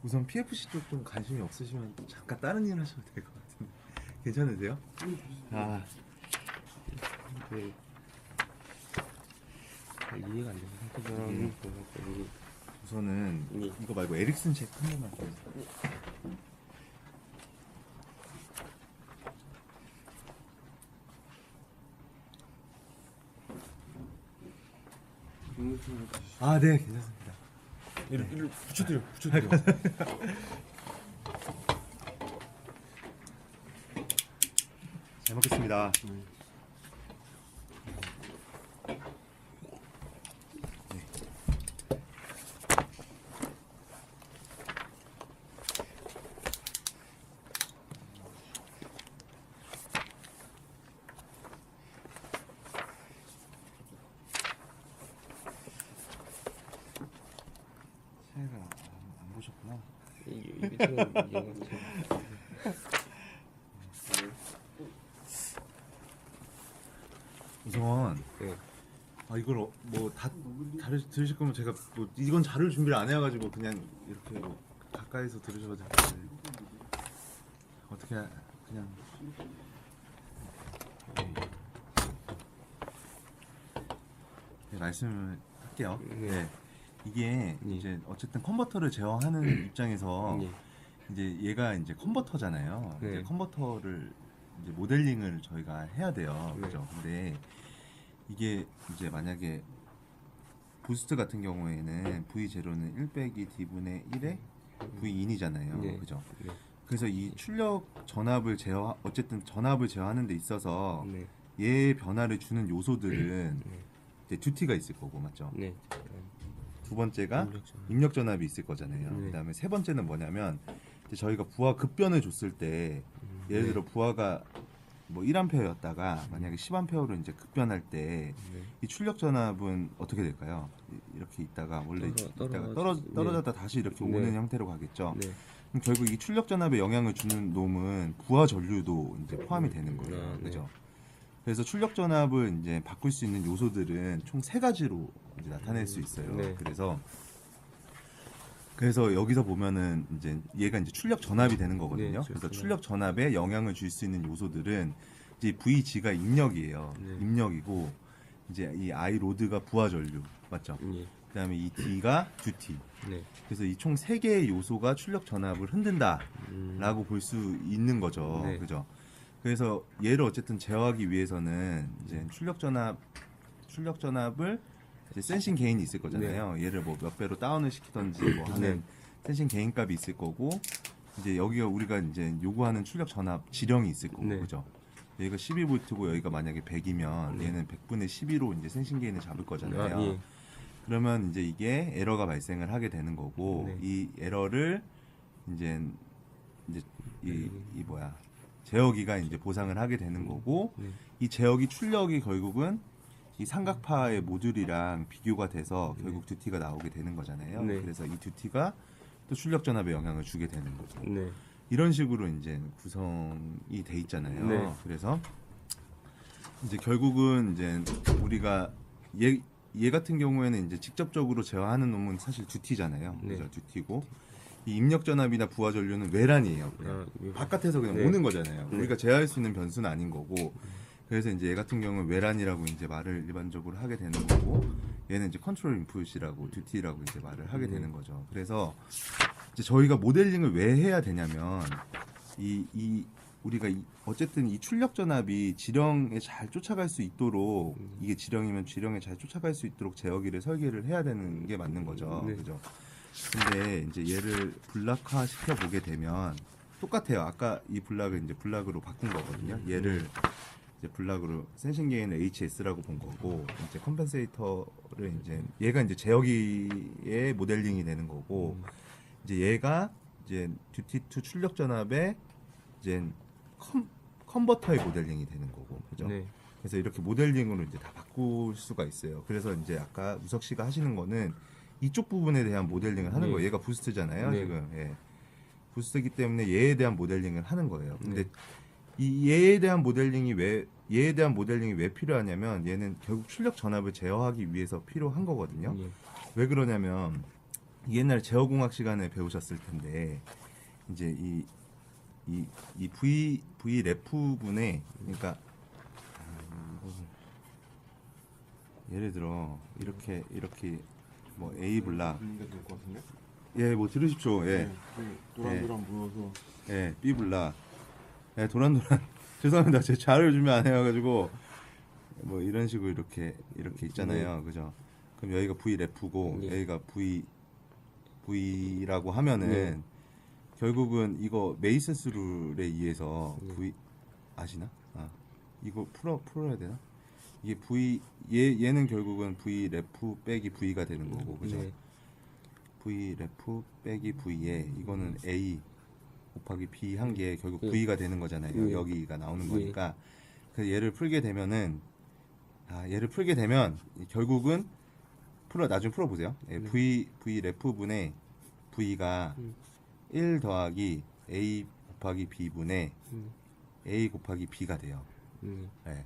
우선 PFC 쪽 좀 관심이 없으시면 잠깐 다른 일 하셔도 될 것 같은데 괜찮으세요? 아, 네. 이해가 안 되는 상태면 우선은 예. 이거 말고 에릭슨 책 한 번만 좀. 아, 네, 괜찮습니다. 이리 붙여드려, 붙여드려. 잘 먹겠습니다. 새해가 안 보셨구나. 이게 좀 이해가 좀. 우선 네. 이걸 뭐 다 들으실 거면 제가 뭐 이건 자료를 준비를 안 해가지고 그냥 이렇게 뭐 가까이서 들으셔도 되는데 어떻게 그냥 네, 말씀을 할게요. 네. 네. 이게 네. 이제 어쨌든 컨버터를 제어하는 입장에서 네. 이제 얘가 이제 컨버터잖아요. 네. 이제 컨버터를 이제 모델링을 저희가 해야 돼요. 네. 그죠? 근데 이게 이제 만약에 부스트 같은 경우에는 V0는 1 빼기 D분의 1의 V인이잖아요. 네. 그죠? 네. 그래서 이 출력 전압을 어쨌든 전압을 제어하는 데 있어서 네. 얘의 변화를 주는 요소들은 네. 이제 듀티가 있을 거고, 맞죠? 네. 두 번째가 입력 전압. 입력 전압이 있을 거잖아요. 네. 그다음에 세 번째는 뭐냐면 이제 저희가 부하 급변을 줬을 때 예를 들어 부하가 뭐 1A였다가 만약에 10A로 이제 급변할 때 이 출력 전압은 어떻게 될까요? 이렇게 있다가 원래 있다가 떨어졌다 다시 이렇게 네. 오는 형태로 가겠죠. 네. 그럼 결국 이 출력 전압에 영향을 주는 놈은 부하 전류도 이제 포함이 되는 거예요. 아, 네. 그죠? 그래서 출력 전압을 이제 바꿀 수 있는 요소들은 총 세 가지로 이제 나타낼 수 있어요. 네. 그래서 여기서 보면은 이제 얘가 이제 출력 전압이 되는 거거든요. 네, 그래서 전압. 출력 전압에 영향을 줄 수 있는 요소들은 이제 VG가 입력이에요. 네. 입력이고 이제 이 I 로드가 부하 전류 맞죠? 네. 그다음에 이 D가 듀티. 네. 그래서 이 총 세 개의 요소가 출력 전압을 흔든다라고 볼 수 있는 거죠. 네. 그죠? 그래서 얘를 어쨌든 제어하기 위해서는 이제 출력 전압을 이제 센싱 게인이 있을 거잖아요. 얘를 뭐 몇 배로 다운을 시키던지 뭐 하는 센싱 게인 값이 있을 거고 이제 여기가 우리가 이제 요구하는 출력 전압 지령이 있을 거고 네. 그죠? 여기가 12V고 여기가 만약에 100이면 얘는 100분의 12로 이제 센싱 게인을 잡을 거잖아요. 아, 예. 그러면 이제 이게 에러가 발생을 하게 되는 거고 네. 이 에러를 이제 이 뭐야 제어기가 이제 보상을 하게 되는 거고 네. 이 제어기 출력이 결국은 이 삼각파의 모듈이랑 비교가 돼서 결국 듀티가 나오게 되는 거잖아요. 네. 그래서 이 듀티가 또 출력 전압에 영향을 주게 되는 거죠. 네. 이런 식으로 이제 구성이 돼 있잖아요. 네. 그래서 이제 결국은 이제 우리가 얘 같은 경우에는 이제 직접적으로 제어하는 놈은 사실 듀티잖아요. 네. 그죠? 듀티고 이 입력 전압이나 부하 전류는 외란이에요. 그냥. 예. 바깥에서 그냥 네. 오는 거잖아요. 네. 우리가 제어할 수 있는 변수는 아닌 거고. 그래서 이제 얘 같은 경우는 외란이라고 이제 말을 일반적으로 하게 되는 거고, 얘는 이제 컨트롤 인풋이라고 듀티라고 이제 말을 하게 되는 거죠. 그래서 이제 저희가 모델링을 왜 해야 되냐면 우리가 어쨌든 이 출력 전압이 지령에 잘 쫓아갈 수 있도록 이게 지령이면 지령에 잘 쫓아갈 수 있도록 제어기를 설계를 해야 되는 게 맞는 거죠. 네. 그죠? 근데 이제 얘를 블락화 시켜 보게 되면 똑같아요. 아까 이 블락을 이제 블락으로 바꾼 거거든요. 얘를 이제 블락으로 센싱 게인을 HS라고 본 거고 이제 컴펜세이터를 이제 얘가 이제 제어기의 모델링이 되는 거고 이제 얘가 이제 듀티 투 출력 전압의 이제 컨버터의 모델링이 되는 거고 그죠? 네. 그래서 이렇게 모델링으로 이제 다 바꿀 수가 있어요. 그래서 이제 아까 우석 씨가 하시는 거는 이쪽 부분에 대한 모델링을 하는 네. 거예요. 얘가 부스트잖아요, 네. 지금. 예. 부스트이기 때문에 얘에 대한 모델링을 하는 거예요. 근데 이 얘에 대한 모델링이 왜 필요하냐면 얘는 결국 출력 전압을 제어하기 위해서 필요한 거거든요. 예. 왜 그러냐면 옛날에 제어공학 시간에 배우셨을 텐데 이제 이 V 레프 분에 그러니까 예를 들어 이렇게 뭐 A 블락 분리가 될 것 같은데? 예 뭐 들으십시오 예. 네, 도란도란 부어서 예, B 블락. 예, 도란도란. 죄송합니다. 제 자료 준비 안 해가지고 뭐 이런 식으로 이렇게 있잖아요, 그죠? 그럼 여기가 V 레프고 네. 여기가 V라고 하면은 결국은 이거 메이슨스 룰에 의해서 V 아시나? 아 이거 풀어야 되나? 이게 얘는 결국은 V 레프 빼기 V가 되는 거고, 그죠? 네. V 레프 빼기 V에 이거는 A 곱하기 B 한 게 결국 네. V가 되는 거잖아요. 네. 여기가 나오는 네. 거니까. 그래서 얘를 풀게 되면 결국은 나중에 풀어보세요. 예, V 레프 분의 V가 1 더하기 A 곱하기 B 분의 A 곱하기 B가 돼요. 예.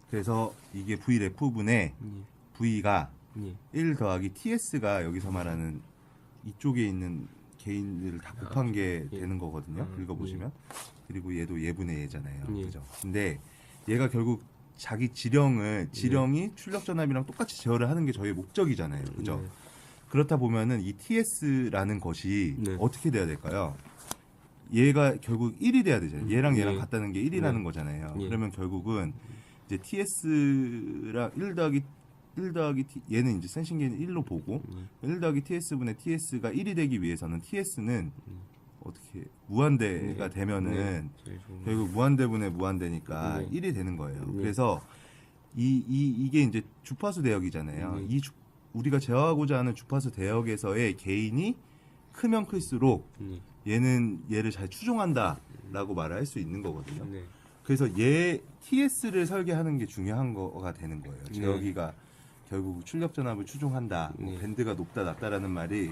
그래서 이게 V 레프 분의 V가 1 더하기 TS가 여기서 말하는 이쪽에 있는 개인들을 다 곱한 게 되는 거거든요. 읽어보시면. 그리고 얘도 얘분의 얘잖아요. 그죠? 근데 얘가 결국 자기 지령이 출력 전압이랑 똑같이 제어를 하는 게 저희의 목적이잖아요. 그죠? 그렇다 보면은 이 TS라는 것이 네. 어떻게 돼야 될까요? 얘가 결국 1이 돼야 되잖아요. 얘랑 네. 같다는 게 1이라는 거잖아요. 네. 그러면 결국은 이제 TS랑 1 더하기 T, 얘는 이제 센싱게는 1로 보고 1 더하기 TS분의 TS가 1이 되기 위해서는 TS는 어떻게 무한대가 되면은 제일 좋은 결국 무한대분의 무한대니까 네. 1이 되는 거예요. 네. 그래서 이게 이제 주파수 대역이잖아요. 네. 우리가 제어하고자 하는 주파수 대역에서의 개인이 크면 클수록 네. 얘는 얘를 잘 추종한다라고 말을 할 수 있는 거거든요. 네. 그래서 얘 TS를 설계하는 게 중요한 거가 되는 거예요. 네. 제어기가 결국 출력 전압을 추종한다, 뭐 네. 밴드가 높다 낮다라는 말이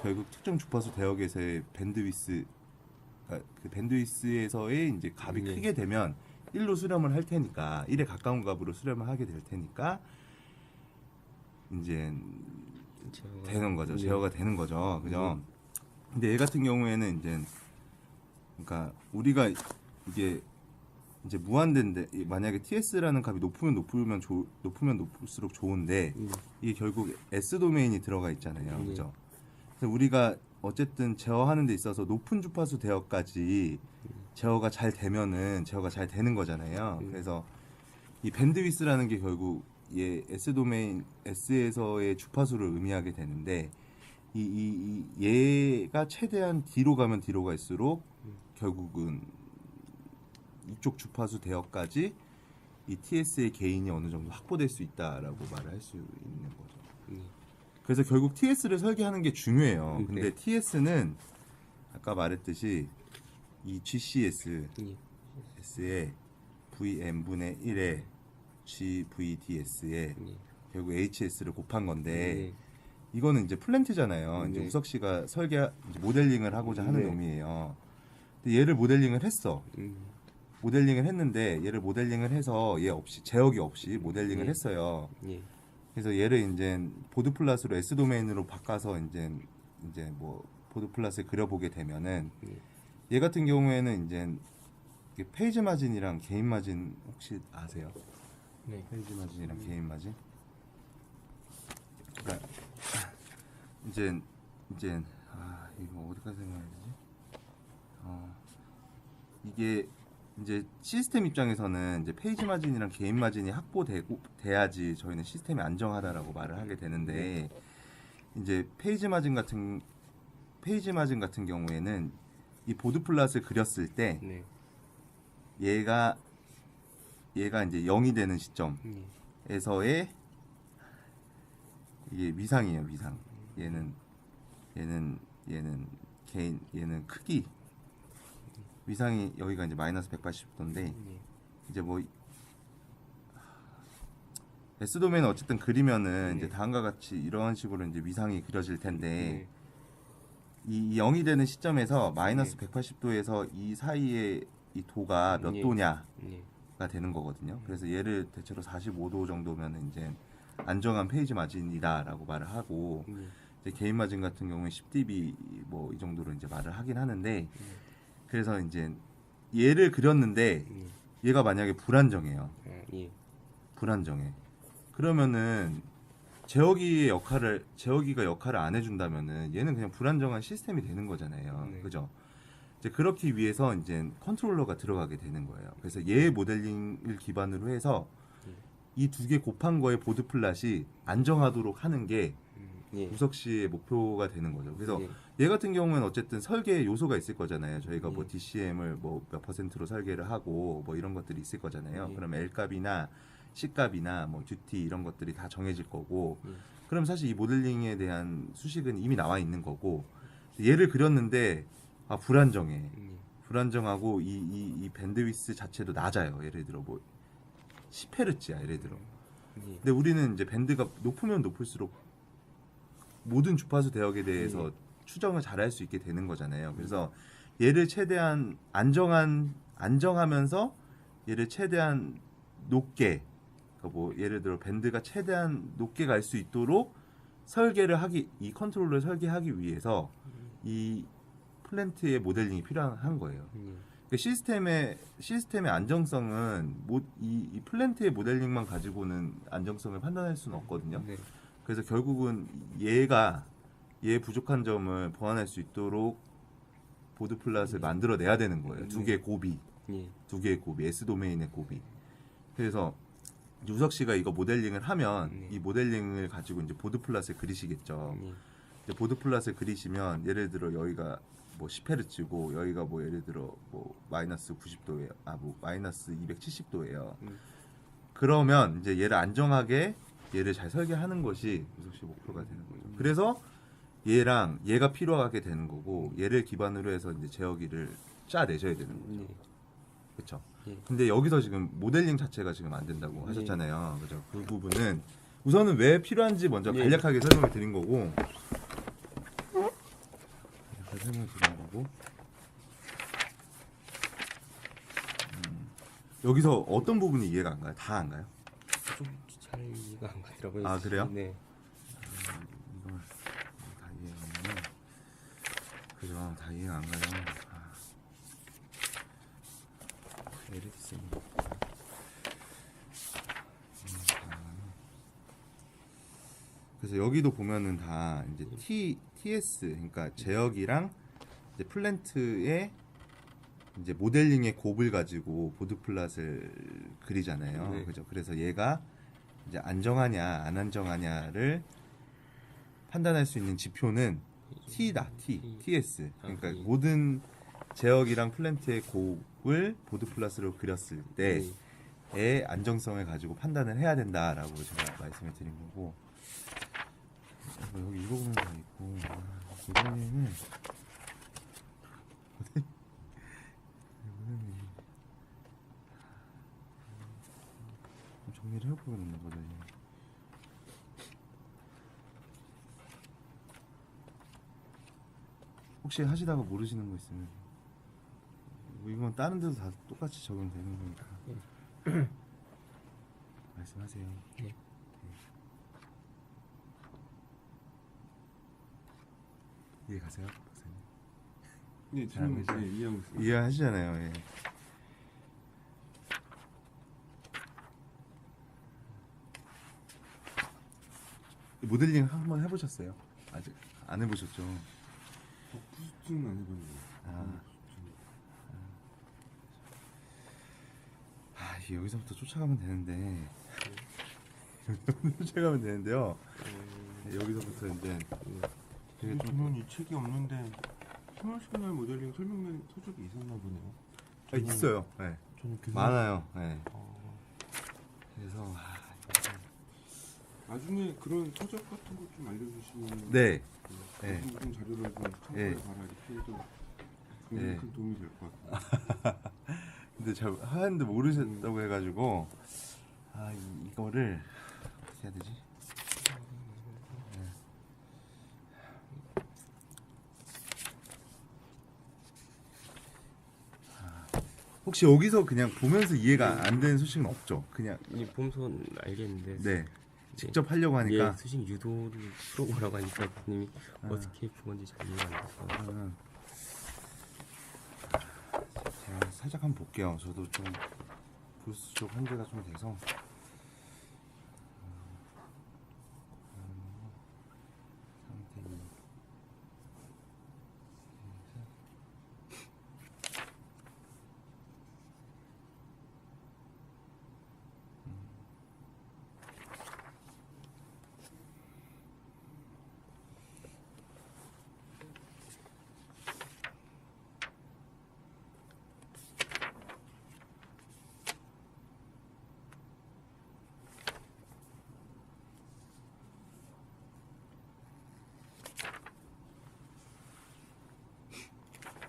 결국 특정 주파수 대역에서의 밴드위스, 그러니까 그 밴드위스에서의 이제 값이 네. 크게 되면 1로 수렴을 할 테니까 1에 가까운 값으로 수렴을 하게 될 테니까 이제 되는 거죠. 네. 제어가 되는 거죠. 그죠? 근데 얘 같은 경우에는 이제 그러니까 우리가 이게 이제 무한대인데 만약에 TS라는 값이 높으면 높을수록 좋은데 이게 결국 S 도메인이 들어가 있잖아요. 그죠? 그래서 우리가 어쨌든 제어하는 데 있어서 높은 주파수 대역까지 제어가 잘 되면은 제어가 잘 되는 거잖아요. 그래서 이 밴드위스라는 게 결국 얘 S 도메인 S에서의 주파수를 의미하게 되는데 얘가 최대한 뒤로 가면 뒤로 갈수록 결국은 이쪽 주파수 대역까지 이 TS의 개인이 어느 정도 확보될 수 있다라고 말을 할 수 있는 거죠. 그래서 결국 TS를 설계하는 게 중요해요. 근데 네. TS는 아까 말했듯이 이 GCS 네. S의 VM분의 1에 GVDS에 네. 결국 HS를 곱한 건데 네. 이거는 이제 플랜트잖아요. 이제 네. 우석 씨가 이제 모델링을 하고자 하는 네. 의미예요. 근데 얘를 모델링을 했어. 모델링을 했는데 얘를 모델링을 해서 얘 없이 제어기 없이 모델링을 네. 했어요. 네. 그래서 얘를 이제 보드 플랫으로 S 도메인으로 바꿔서 이제 뭐 보드 플랫을 그려보게 되면은 얘 같은 경우에는 이제 이게 페이지 마진이랑 개인 마진 혹시 아세요? 네. 페이지 마진이랑 개인 마진? 그러니까 이제 이거 어디까지 설명해야 되지? 이게 이제 시스템 입장에서는 이제 페이지 마진이랑 개인 마진이 돼야지 저희는 시스템이 안정하다라고 말을 하게 되는데 이제 페이지 마진 같은 경우에는 이 보드 플랫을 그렸을 때 네. 얘가 이제 0이 되는 시점에서의 이게 위상이에요, 위상. 얘는 크기. 위상이 여기가 이제 마이너스 180도인데 이제 뭐 S 도메인은 어쨌든 그리면은 이제 다음과 같이 이런 식으로 이제 위상이 그려질 텐데 이 0이 되는 시점에서 마이너스 180도에서 이 사이에 이 도가 몇 도냐가 되는 거거든요. 그래서 얘를 대체로 45도 정도면 이제 안정한 페이지 마진이다라고 말을 하고 이제 개인 마진 같은 경우에 10dB 뭐 이 정도로 이제 말을 하긴 하는데 그래서 이제 얘를 그렸는데 얘가 만약에 불안정해요. 예. 불안정해. 그러면은 제어기가 역할을 안 해준다면은 얘는 그냥 불안정한 시스템이 되는 거잖아요. 네. 그죠? 이제 그렇기 위해서 이제 컨트롤러가 들어가게 되는 거예요. 그래서 얘 모델링을 기반으로 해서 이 두 개 곱한 거의 보드 플랫이 안정하도록 하는 게 예. 우석 씨의 목표가 되는 거죠. 그래서 예. 얘 같은 경우는 어쨌든 설계 요소가 있을 거잖아요. 저희가 뭐 예. DCM을 뭐 몇 퍼센트로 설계를 하고 뭐 이런 것들이 있을 거잖아요. 예. 그럼 L 값이나 C 값이나 뭐 듀티 이런 것들이 다 정해질 거고. 예. 그럼 사실 이 모델링에 대한 수식은 이미 나와 있는 거고. 얘를 그렸는데 불안정해. 예. 불안정하고 이 밴드위스 자체도 낮아요. 예를 들어 뭐 10Hz야. 예를 들어. 예. 근데 우리는 이제 밴드가 높으면 높을수록 모든 주파수 대역에 대해서 추정을 잘 할 수 있게 되는 거잖아요. 그래서 얘를 최대한 안정하면서 얘를 최대한 높게, 그러니까 뭐 예를 들어 밴드가 최대한 높게 갈 수 있도록 이 컨트롤러를 설계하기 위해서 이 플랜트의 모델링이 필요한 거예요. 그러니까 시스템의 안정성은 이 플랜트의 모델링만 가지고는 안정성을 판단할 수는 없거든요. 네. 그래서 결국은 얘 부족한 점을 보완할 수 있도록 보드 플랫을 만들어내야 되는 거예요. 두 개의 고비, 예. S 도메인의 고비. 그래서 우석 씨가 이거 모델링을 하면 이 모델링을 가지고 이제 보드 플랫을 그리시겠죠. 예. 이제 보드 플랫을 그리시면 예를 들어 여기가 뭐 10Hz고 여기가 뭐 예를 들어 뭐 마이너스 90도예요. 뭐 마이너스 270도예요. 그러면 이제 얘를 안정하게 얘를 잘 설계하는 것이 우석 씨 목표가 되는 거죠. 그래서 얘가 필요하게 되는 거고 얘를 기반으로 해서 이제 제어기를 짜내셔야 되는 거죠. 예. 그렇죠. 예. 근데 여기서 지금 모델링 자체가 지금 안 된다고 예. 하셨잖아요. 그죠? 그 부분은 우선은 왜 필요한지 먼저 예. 간략하게 설명을 드린 거고. 설명을 드린 거고. 여기서 어떤 부분이 이해가 안 가요? 다 안 가요? 좀 잘 이해가 안 가더라고요. 아, 그래요? 네. 이걸 다 이해가 안 가면 그죠? 다 이해가 안 가요. 에릭슨. 그래서 여기도 보면은 다 이제 TS 그러니까 제어기랑 이제 플랜트의 이제 모델링의 곱을 가지고 보드 플랫을 그리잖아요. 네. 그죠? 그래서 얘가 이제 안정하냐 안 안정하냐를 판단할 수 있는 지표는 T다. TS. 그러니까 모든 제어기랑 플랜트의 곱을 보드 플랫으로 그렸을 때의 안정성을 가지고 판단을 해야 된다라고 제가 말씀을 드린 거고. 여기 이거 보면 다 있고 모델링은 좀 정리를 해보겠는데 모델링. 혹시 하시다가 모르시는 거 있으면 뭐 이건 다른 데도 다 똑같이 적용되는 거니까 말씀하세요. 네. 이해 가세요, 박사님? 네, 지금 이해하고 있습니다. 이해하시잖아요. 예. 모델링 한번 해보셨어요? 아직 안 해보셨죠? 부스트는 안 해봤네요. 이게 여기서부터 쫓아가면 되는데 쫓아가면 되는데요. 여기서부터 이제 되게 근데 좀 저는 이 책이 없는데 시뮬레이션 모델링 설명된 서적이 있었나 보네요. 있어요. 네. 저는 많아요. 네. 그래서 나중에 그런 서적 같은 거 좀 알려주시면 네. 무슨 자료를 좀 참고해 봐라 이렇게 해도 굉장히 큰 도움이 될 것 같아요. 근데 잘 하는데 모르셨다고 해가지고 이거를 어떻게 해야 되지? 혹시 여기서 그냥 보면서 이해가 안 되는 소식은 없죠? 그냥 이 보면서 알겠는데. 네. 직접 하려고 하니까 예, 수신 유도를 풀어보라고 하니까 교수님이 어떻게 푼 건지 잘 이해가 안 돼서. 저는 제가 살짝 한번 볼게요. 저도 좀 부스 쪽 한계가 좀 돼서 상태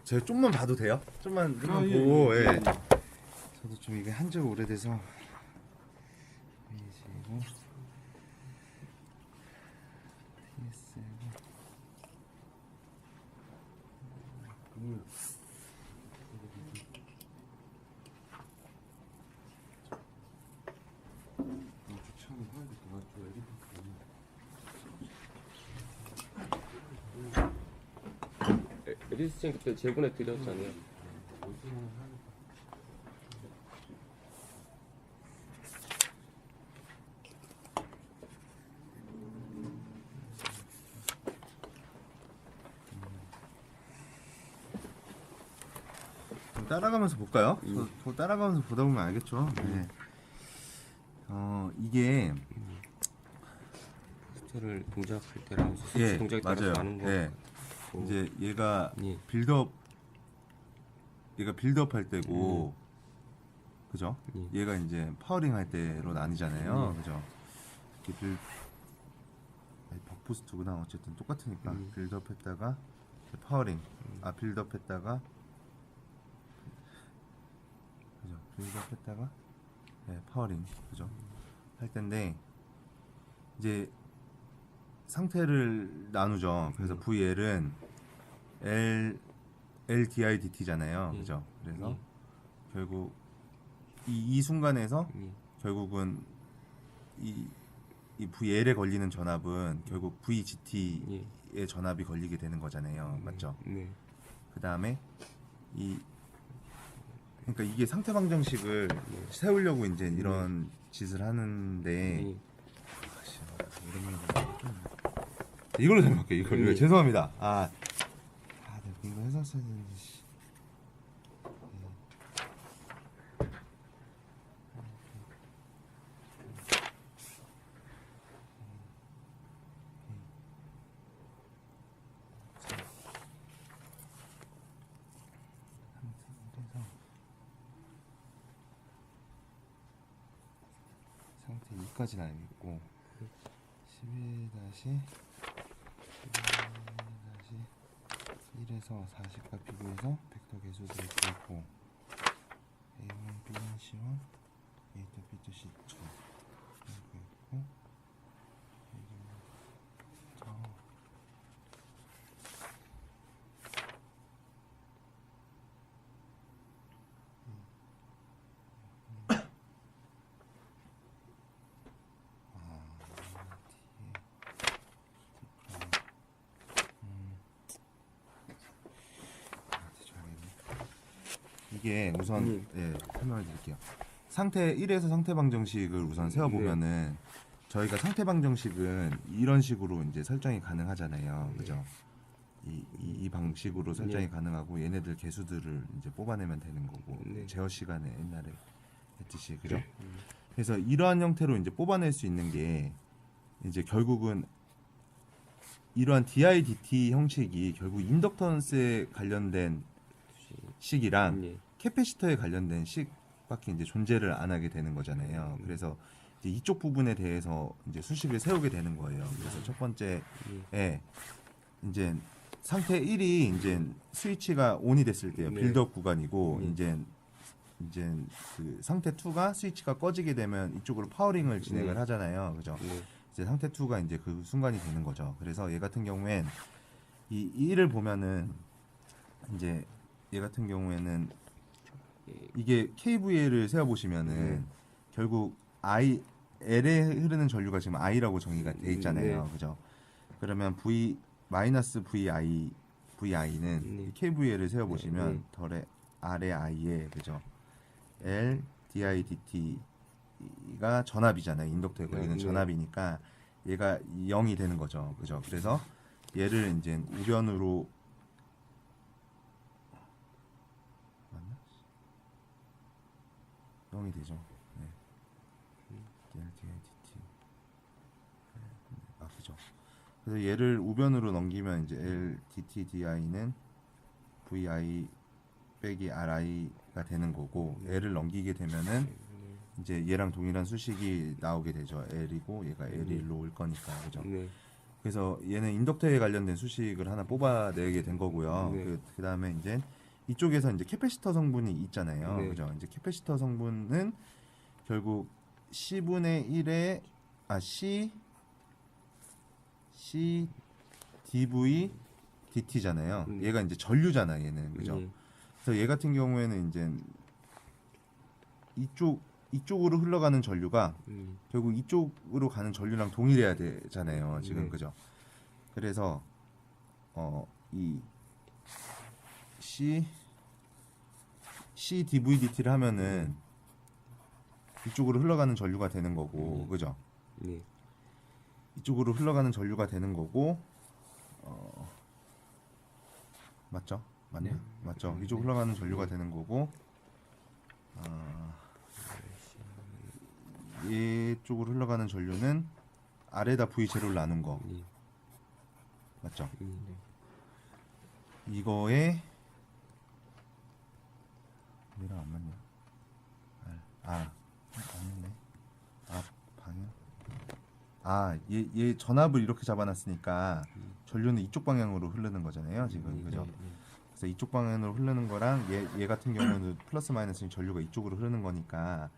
제가 좀만 봐도 돼요? 좀만 보고 예. 저도 좀 이게 한지가 오래돼서 페이지고 TS고 주차는 해야 될 것 같죠. 에디스 쌤 그때 제보내 드렸잖아요. 좀 따라가면서 볼까요? 더 따라가면서 보다 보면 알겠죠. 네. 이게 포스터를 동작할 때랑 예 동작에 따라서 맞아요. 많은 거. 예. 이제 얘가 예. 빌드업 할 때고 그죠? 예. 얘가 이제 파워링 할 때로 나뉘잖아요. 예. 그죠? 이렇게 버포스트구나. 어쨌든 똑같으니까 빌드업 했다가 파워링. 빌드업 했다가 그죠? 빌드업 했다가 파워링. 그죠? 할 텐데 이제 상태를 나누죠. 그래서 VL은 LDIDT잖아요. 그죠? 그래서 결국 이 순간에서 결국은 이 VL에 걸리는 전압은 결국 VGT의 전압이 걸리게 되는 거잖아요. 맞죠? 네. 그 다음에 그러니까 이게 상태 방정식을 세우려고 이제 이런 짓을 하는데 이걸로 생각할게요. 이걸 죄송합니다. 네, 이거 해놨어야 되는데. 상태 2까지는 알겠고 11-1에서 40과 비교해서 벡터 개수들을 구했고 A1, B1, C1, A2, B2, C2 구했고 이게 우선 설명을 드릴게요. 상태 1에서 상태 방정식을 우선 세워보면은 저희가 상태 방정식은 이런 식으로 이제 설정이 가능하잖아요. 그죠? 이 방식으로 설정이 가능하고 얘네들 개수들을 이제 뽑아내면 되는 거고 제어 시간에 옛날에 했듯이 그죠? 그래서 이러한 형태로 이제 뽑아낼 수 있는 게 이제 결국은 이러한 DIDT 형식이 결국 인덕턴스에 관련된 식이랑 캐패시터에 관련된 식밖에 이제 존재를 안 하게 되는 거잖아요. 그래서 이제 이쪽 부분에 대해서 이제 수식을 세우게 되는 거예요. 그래서 첫 번째에 이제 상태 1이 이제 스위치가 온이 됐을 때요. 빌드업 구간이고 이제 그 상태 2가 스위치가 꺼지게 되면 이쪽으로 파워링을 진행을 하잖아요. 그죠? 이제 상태 2가 이제 그 순간이 되는 거죠. 그래서 얘 같은 경우엔 이 1을 보면은 이제 얘 같은 경우에는 이게 KVL을 세워 보시면은 결국 L에 흐르는 전류가 지금 I라고 정의가 돼 있잖아요. 네. 그죠? 그러면 V 마이너스 VI는 네. KVL을 세워 보시면 네. 덜에 R의 I에 그죠? L DI DT가 전압이잖아요. 인덕터에 걸리는 네. 전압이니까 얘가 0이 되는 거죠. 그죠? 그래서 얘를 이제 우변으로 맞나? 0이 되죠. 네. L DI DT 아 그죠? 그래서 얘를 우변으로 넘기면 이제 L DT DI는 VI 빼기 RI가 되는 거고 L을 넘기게 되면은 이제 얘랑 동일한 수식이 나오게 되죠. L이고 얘가 L이 일로 올 거니까 그죠. 네. 그래서 얘는 인덕터에 관련된 수식을 하나 뽑아내게 된 거고요. 네. 그 다음에 이제 이쪽에서 이제 캐패시터 성분이 있잖아요. 네. 그죠. 이제 캐패시터 성분은 결국 C분의 1의 C dV dt잖아요. 얘가 이제 전류잖아, 얘는. 그죠. 네. 그래서 얘 같은 경우에는 이제 이쪽으로 흘러가는 전류가 결국 이쪽으로 가는 전류랑 동일해야 되잖아요. 지금 네. 그죠? 그래서 이 C dVdt를 하면은 이쪽으로 흘러가는 전류가 되는 거고, 그죠? 네. 이쪽으로 흘러가는 전류가 되는 거고, 맞죠? 맞나? 네. 맞죠? 이쪽 흘러가는 전류가 되는 거고, 이쪽으로 흘러가는 전류는 아래다 V0를 나눈 거, 네. 맞죠? 네. 이거에 얘랑 안 맞냐? 맞네. 방향. 얘 전압을 이렇게 잡아놨으니까 전류는 이쪽 방향으로 흐르는 거잖아요. 지금 그죠? 그래서 이쪽 방향으로 흐르는 거랑 얘 같은 경우는 플러스 마이너스 전류가 이쪽으로 흐르는 거니까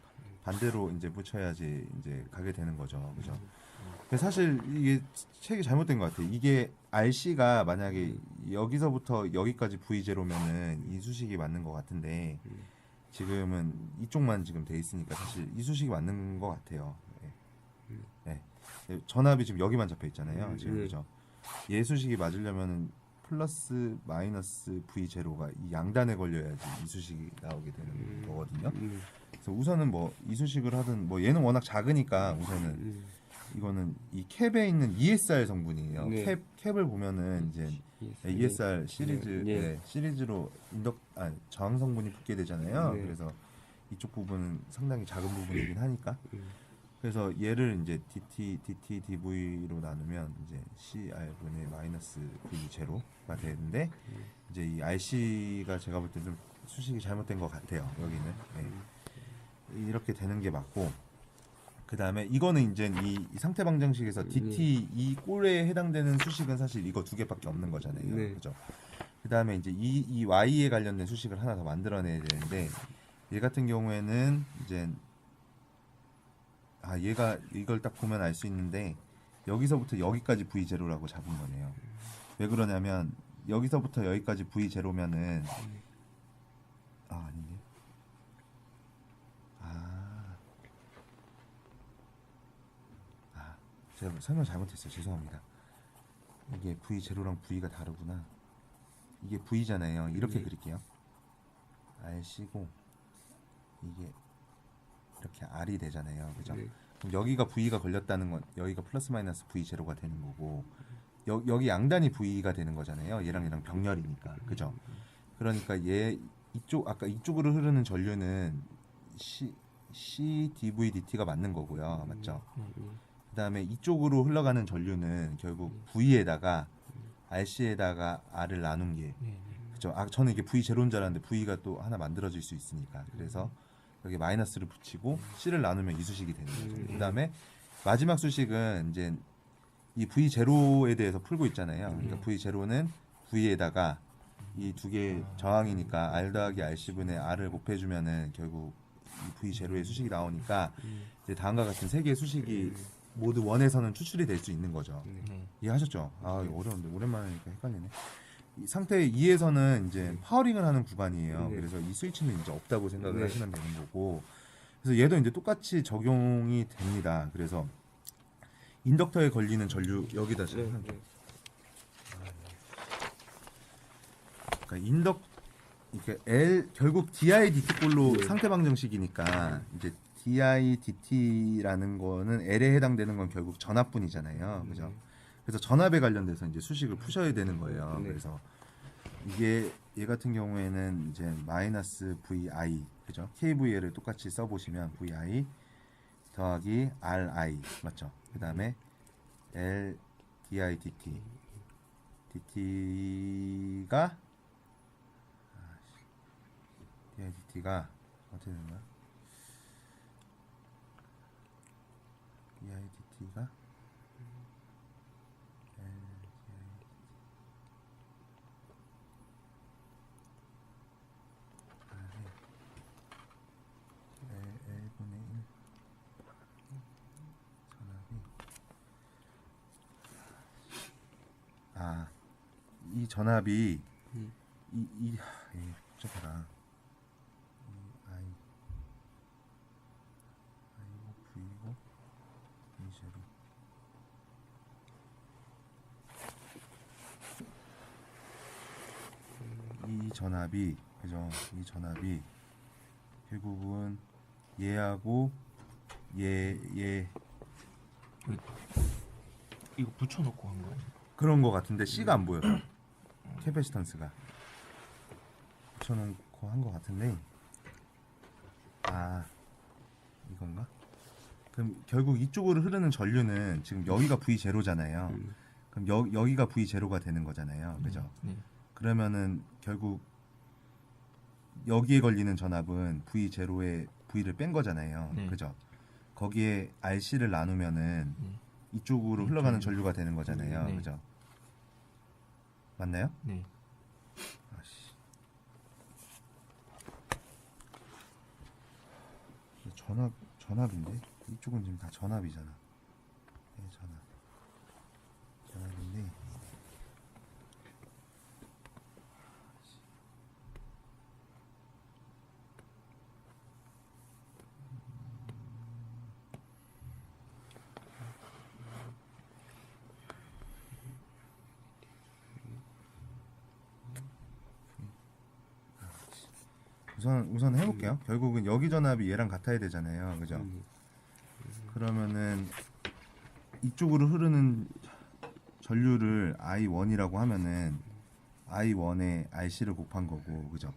반대로 이제 붙여야지 이제 가게 되는 거죠. 그죠? 근데 사실 이게 책이 잘못된 것 같아요. 이게 RC가 만약에 여기서부터 여기까지 V0면은 이 수식이 맞는 것 같은데 지금은 이쪽만 지금 돼 있으니까 사실 이 수식이 맞는 것 같아요. 네. 전압이 지금 여기만 잡혀 있잖아요. 지금 그죠? 얘 수식이 맞으려면은 플러스 마이너스 V0가 이 양단에 걸려야지 이 수식이 나오게 되는 거거든요. 그래서 우선은 뭐 이 수식을 하든 뭐 얘는 워낙 작으니까 우선은 이거는 이 캡에 있는 ESR 성분이에요. 네. 캡을 보면은 이제 ESR 시리즈 네. 시리즈로 저항 성분이 붙게 되잖아요. 네. 그래서 이쪽 부분은 상당히 작은 부분이긴 하니까. 그래서 얘를 이제 DT DV로 나누면 이제 CR분의 마이너스 V0가 되는데 이제 이 RC가 제가 볼 때 좀 수식이 잘못된 것 같아요. 여기는 이렇게 되는 게 맞고 그 다음에 이거는 이제 이 상태 방정식에서 DT 이 꼴에 해당되는 수식은 사실 이거 두 개밖에 없는 거잖아요. 네. 그죠? 그 다음에 이제 이 Y에 관련된 수식을 하나 더 만들어내야 되는데 얘 같은 경우에는 이제 얘가 이걸 딱 보면 알 수 있는데 여기서부터 여기까지 V0라고 잡은 거네요. 왜 그러냐면 여기서부터 여기까지 V0면은 아닌데 제가 설명 잘못했어요. 죄송합니다. 이게 V0랑 V가 다르구나. 이게 V잖아요. 이렇게 그릴게요. RC고 이게 이렇게 R이 되잖아요. 그죠? 네. 그럼 여기가 V가 걸렸다는 건 여기가 플러스 마이너스 V0가 되는 거고 여기 양단이 V가 되는 거잖아요. 얘랑 병렬이니까. 그죠? 그러니까 아까 이쪽으로 흐르는 전류는 C dV dt가 맞는 거고요. 맞죠? 그 다음에 이쪽으로 흘러가는 전류는 결국 V에다가 RC에다가 R을 나눈 게 그죠? 저는 이게 V0인 줄 알았는데 V가 또 하나 만들어질 수 있으니까 그래서 여기 마이너스를 붙이고 C를 나누면 이 수식이 되는 거죠. 그 다음에 마지막 수식은 이제 이 V0에 대해서 풀고 있잖아요. 그러니까 V0는 V에다가 이 두 개 저항이니까 R 더하기 RC분의 R을 곱해주면은 결국 이 V0의 수식이 나오니까 이제 다음과 같은 세 개의 수식이 모두 원에서는 추출이 될 수 있는 거죠. 이해하셨죠? 이거 어려운데 오랜만에 하니까 헷갈리네. 이 상태 2에서는 이제 파워링을 하는 구간이에요. 네. 그래서 이 스위치는 이제 없다고 생각을 네. 하시면 되는 거고 그래서 얘도 이제 똑같이 적용이 됩니다. 그래서 인덕터에 걸리는 전류 여기다 지금 그러니까 이렇게 결국 DI-DT 꼴로 상태 방정식이니까 이제 DI-DT라는 거는 L에 해당되는 건 결국 전압분이잖아요. 그죠? 그래서 전압에 관련돼서 이제 수식을 푸셔야 되는 거예요. 네. 그래서 이게 얘 같은 경우에는 이제 마이너스 VI 그죠? KVL을 똑같이 써보시면 VI 더하기 RI 맞죠? 그 다음에 L DI-DT DT가 DI-DT가 어떻게 되나? DI-DT가 L분의 1 전압이 이 전압이 복잡하다. I고 V고 V0 이 전압이 그죠? 이 전압이 결국은 얘하고 얘 이거 붙여놓고 한 거예요? 그런 거 같은데 C가 안 보여요. 캐패시턴스가 붙여놓고 한 거 같은데 이건가? 그럼 결국 이쪽으로 흐르는 전류는 지금 여기가 V0잖아요. 그럼 여기가 V0가 되는 거잖아요. 그죠? 네. 그러면은 결국 여기에 걸리는 전압은 V0에 V를 뺀 거잖아요. 네. 그죠? 거기에 RC를 나누면은 이쪽으로 흘러가는 전류가 되는 거잖아요. 네. 그죠? 맞나요? 네. 아씨. 전압인데 이쪽은 지금 다 전압이잖아. 네, 전압인데 우선 해볼게요. 결국은 여기 전압이 얘랑 같아야 되잖아요. 그죠? 그러면은 이쪽으로 흐르는 전류를 I1이라고 하면은 I1에 RC를 곱한 거고, 그죠?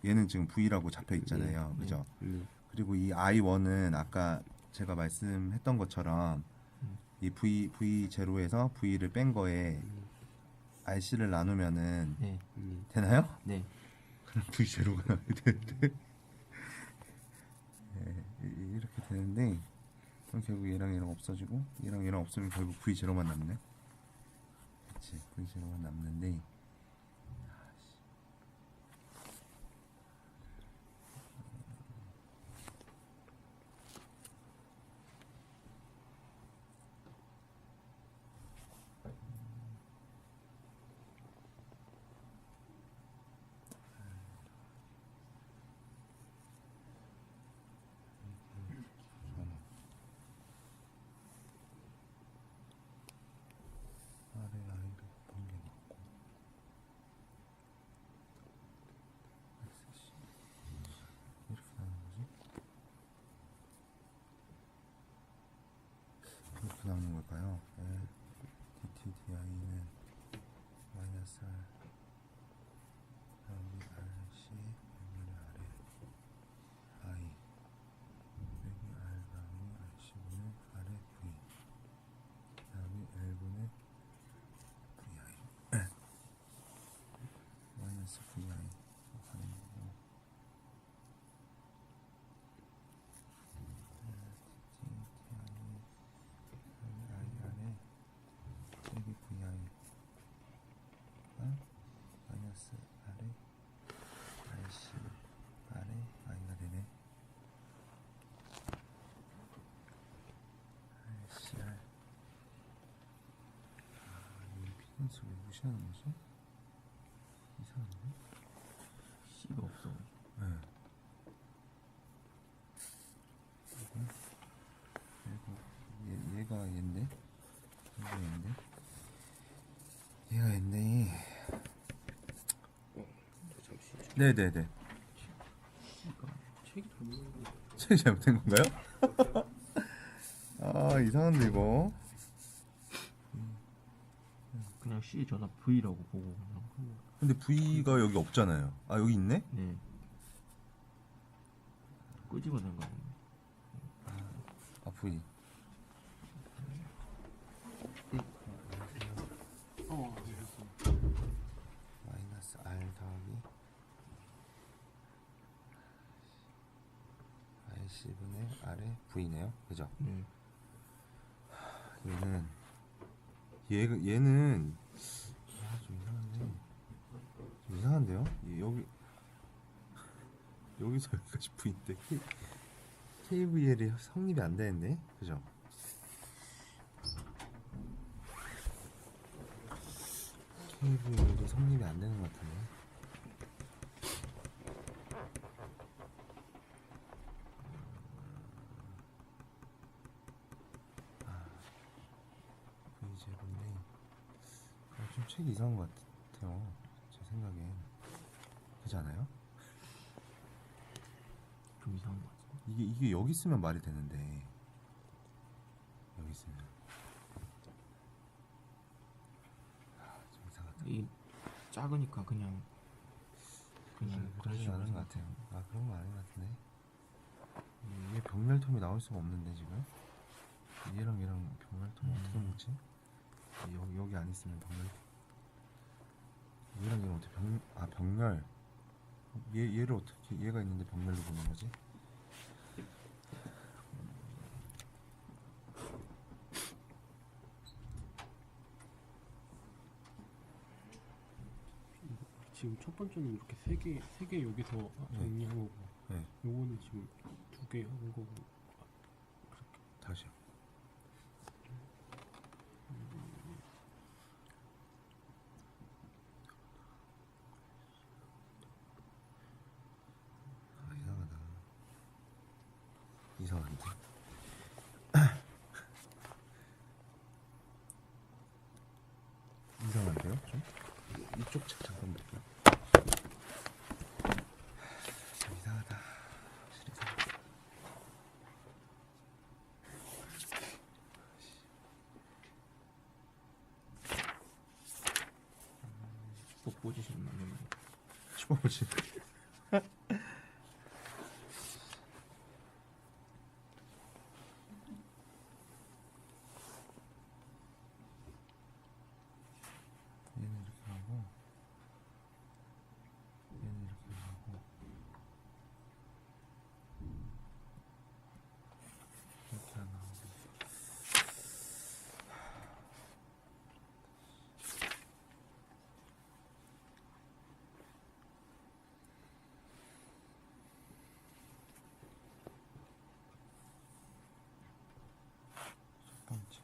얘는 지금 V라고 잡혀 있잖아요. 그죠? 그리고 이 I1은 아까 제가 말씀했던 것처럼 이 V0에서 V를 뺀 거에 RC를 나누면은 네. 되나요? 네. 그럼 V0가 나와야 되는데 이렇게 되는데 그럼 결국 얘랑 없어지고 얘랑 없으면 결국 V0만 남네. 그치, V0만 남는데 아래 아이를 곱한 게 맞고 SC 이렇게 나오는 거지? 이렇게 나오는 걸까요? DTDI는 마이너스 R 여기 RC 여기 아래 I 여기 R 다음에 RC분의 아래 V 다음에 L분의 VI 마이너스 VI 하는 거고 I 아래 여기 VI가 마이너스 아래 RC 아래 I가 되네. RCR 이 피던스 왜 무시하는 거지? 이상한데? C가 없어. 네. 네네네. 책이 잘못 책이 잘못된 건가요? 아 이상한데 이거. 그냥 C 전화 V라고 보고 그냥 하고. 근데 V가 여기 없잖아요. 아 여기 있네? 네. 끄집어낸 거 아니에요? 아 V. 마이너스 R 더하기 R10분의 R의 V네요. 그죠? 네. 얘는 좀 이상한데. 좀 이상한데요? 여기 여기서 여기까지 V인데 KVL이 성립이 안 되는데, 그죠? KVL이 성립이 안 되는 것 같은데. V제로인데 좀 책이 이상한 것 같아요. 제 생각엔. 그렇지 않아요? 좀 이상한 거 같아요. 이게 여기 있으면 말이 되는데 여기 있으면 좀 이상하다. 이 작으니까 그냥 그런 그러진 식으로 않은 것 같아요. 생각해요. 아 그런 거 아닌 것 같은데. 이게 병렬텀이 나올 수가 없는데 지금 얘랑 병렬텀 어떻게 먹지? 여기 안 있으면 병렬. 얘랑 얘는 어떻게 병렬. 얘를 어떻게 얘가 있는데 병렬로 보는 거지? 지금 첫 번째는 이렇게 세 개 여기서 정리한 거고, 네. 요거는 지금 두 개 한 거고. 다시요. 아 이상하다. 이상한데. 이상한데요? 좀? 이쪽 책 잠깐 볼게요. 좀 이상하다. 확실히 이상하다. 꼭 포지션 맞는 거. 슈퍼보지. 얘는 이렇게 하고 얘는 이렇게 하고 이렇게 하나 하고. 첫 번째.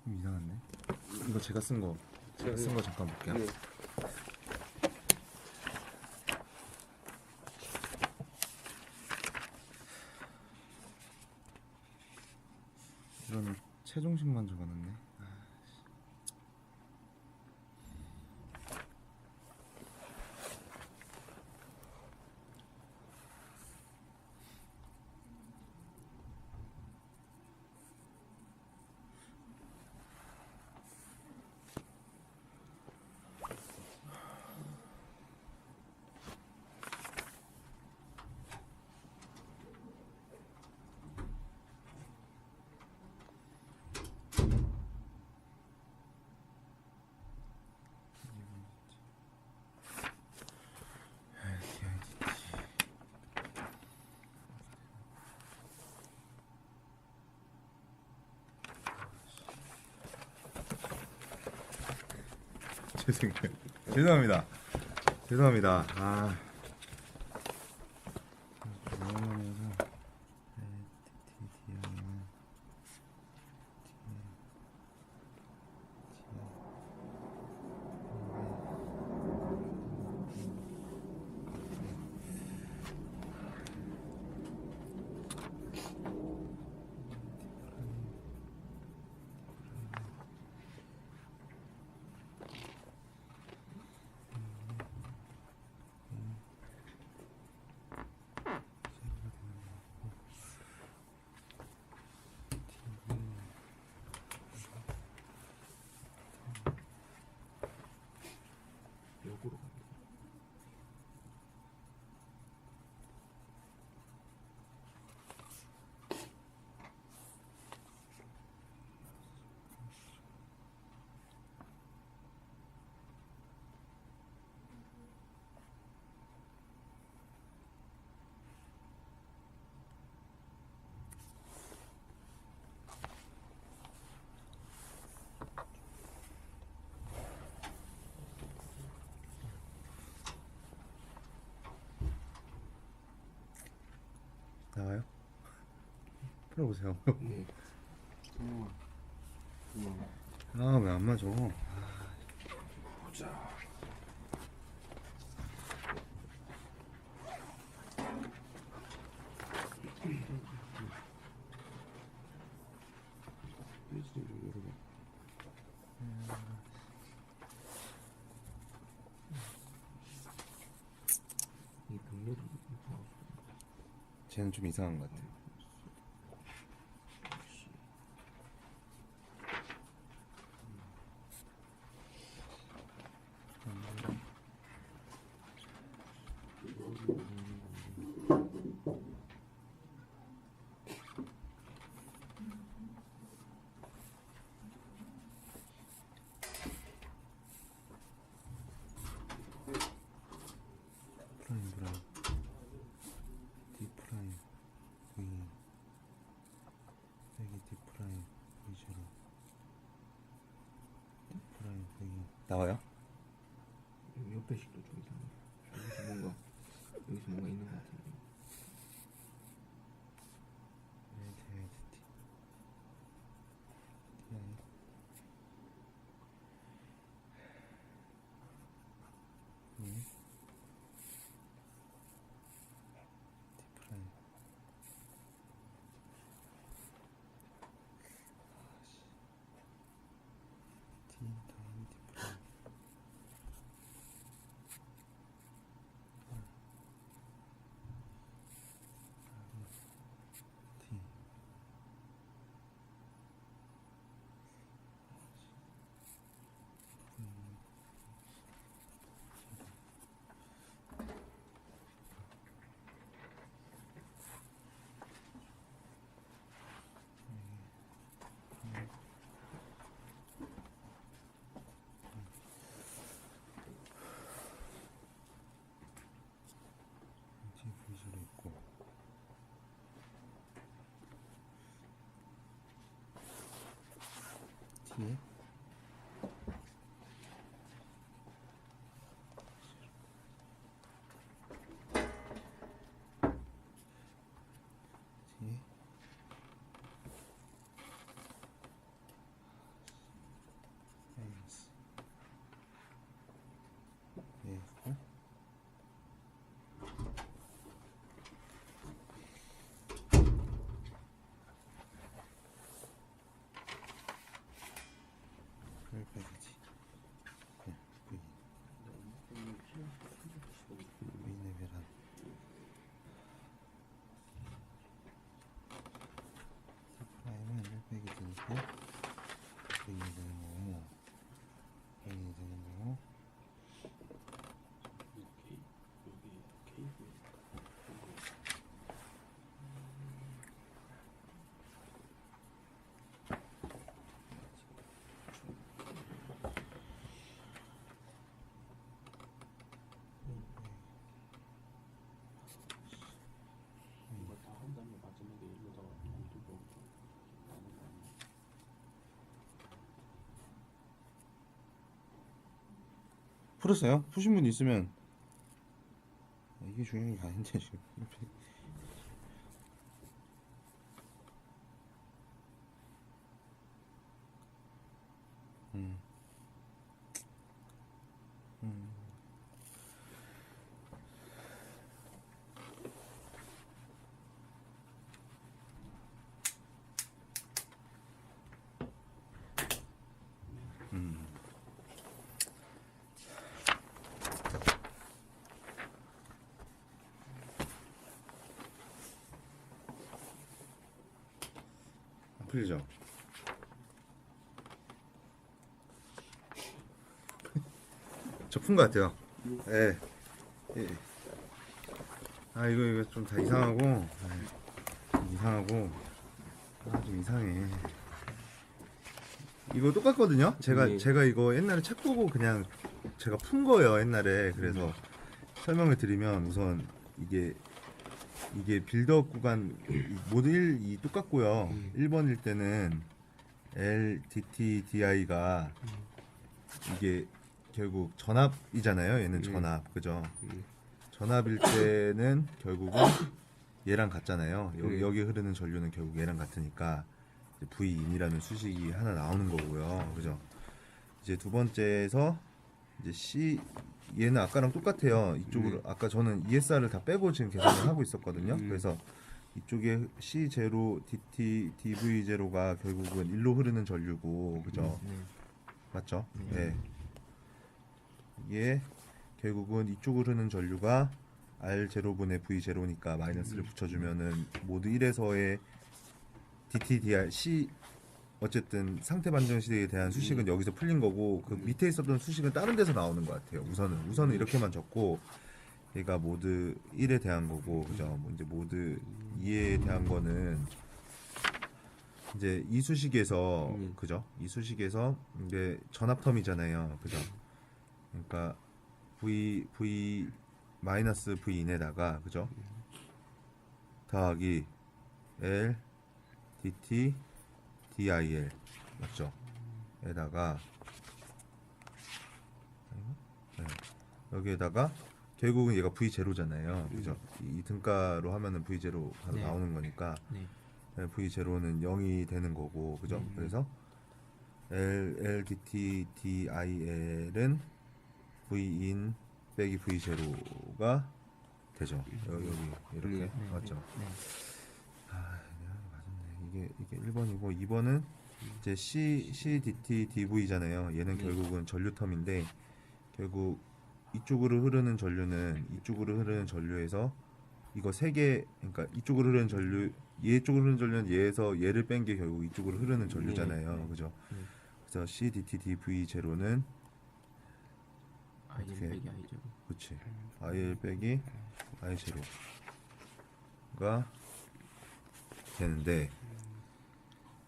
이상한데? 이거 제가 쓴 거 잠깐 볼게요. 네. 이거는 최종식만 적어놨네. 죄송합니다. 죄송합니다. 아. 풀어보세요. 네. 성아, 고마워. 아, 왜 안 맞아? 보자. 페이지 좀 열어봐. 이 병렬이 쟤는 좀 이상한 것 같아. 프라임 브라운 D 프라임 V 여기 D 프라임 V0 D 프라임 V 나와요? 옆에 식도 좀 이상해. 여기서 뭔가 있는 것 같은데. LTIDT TI D 프라임 D 다음 D 프라임 D D V0 있고 T에 T에 마이너스 예 있고 여기까지지. 그냥 V V네 계란 D 프라임은 100이 되니까 V이 되는 거고 V이 되는 거고 풀었어요? 푸신 분 있으면 이게 중요한 게 아닌데 지금 음. 음. 안 풀리죠? 저 푼 것 같아요. 예. 예. 아 이거 좀 다 이상하고 좀 이상하고 좀 이상해. 이거 똑같거든요. 네. 제가 이거 옛날에 책 보고 그냥 제가 푼 거예요 옛날에. 그래서 설명을 드리면 우선 이게 빌드업 구간 모두 이 똑같고요. 1번일 때는 LTTDI가 이게 결국 전압이잖아요. 얘는 전압, 그죠? 전압일 때는 결국은 얘랑 같잖아요. 네. 여기 흐르는 전류는 결국 얘랑 같으니까 이제 V인이라는 수식이 하나 나오는 거고요. 그죠? 이제 두 번째에서 이제 C 얘는 아까랑 똑같아요. 이쪽으로 아까 저는 ESR을 다 빼고 지금 계산을 하고 있었거든요. 그래서 이쪽에 C0, DT, DV0가 결국은 일로 흐르는 전류고, 그죠? 맞죠? 네. 이게 결국은 이쪽으로 흐르는 전류가 R0분의 V0니까 마이너스를 붙여주면은 모드 1에서의 DT, DR, C 어쨌든 상태 반전 시대에 대한 수식은 여기서 풀린 거고 그 밑에 있었던 수식은 다른 데서 나오는 것 같아요. 우선은 이렇게만 적고 얘가 모드 1에 대한 거고 그죠? 뭐 이제 모드 2에 대한 거는 이제 이 수식에서 그죠? 이 수식에서 이제 전압 텀이잖아요. 그죠? 그러니까 V 마이너스 V인에다가 그죠? 더하기 L DT DIL 맞죠? 에다가 네. 여기에다가 결국은 얘가 V0잖아요. 그죠? 이 등가로 하면은 V0 바로 네. 나오는 거니까 네. V0는 0이 되는 거고 그죠? 그래서 LDT DIL은 V인 빼기 V0가 되죠. 여기 이렇게 맞죠? 네. 이게 1번이고 2번은 이제 CDT DV잖아요. 얘는 결국은 전류 텀인데 결국 이쪽으로 흐르는 전류는 이쪽으로 흐르는 전류에서 이거 세 개 그러니까 이쪽으로 흐르는 전류 얘 쪽으로 흐르는 전류는 얘에서 얘를 뺀 게 결국 이쪽으로 흐르는 전류잖아요. 그죠? 그래서 CDT DV0는 IL 빼기 I0. 그렇지. IL 빼기 I0가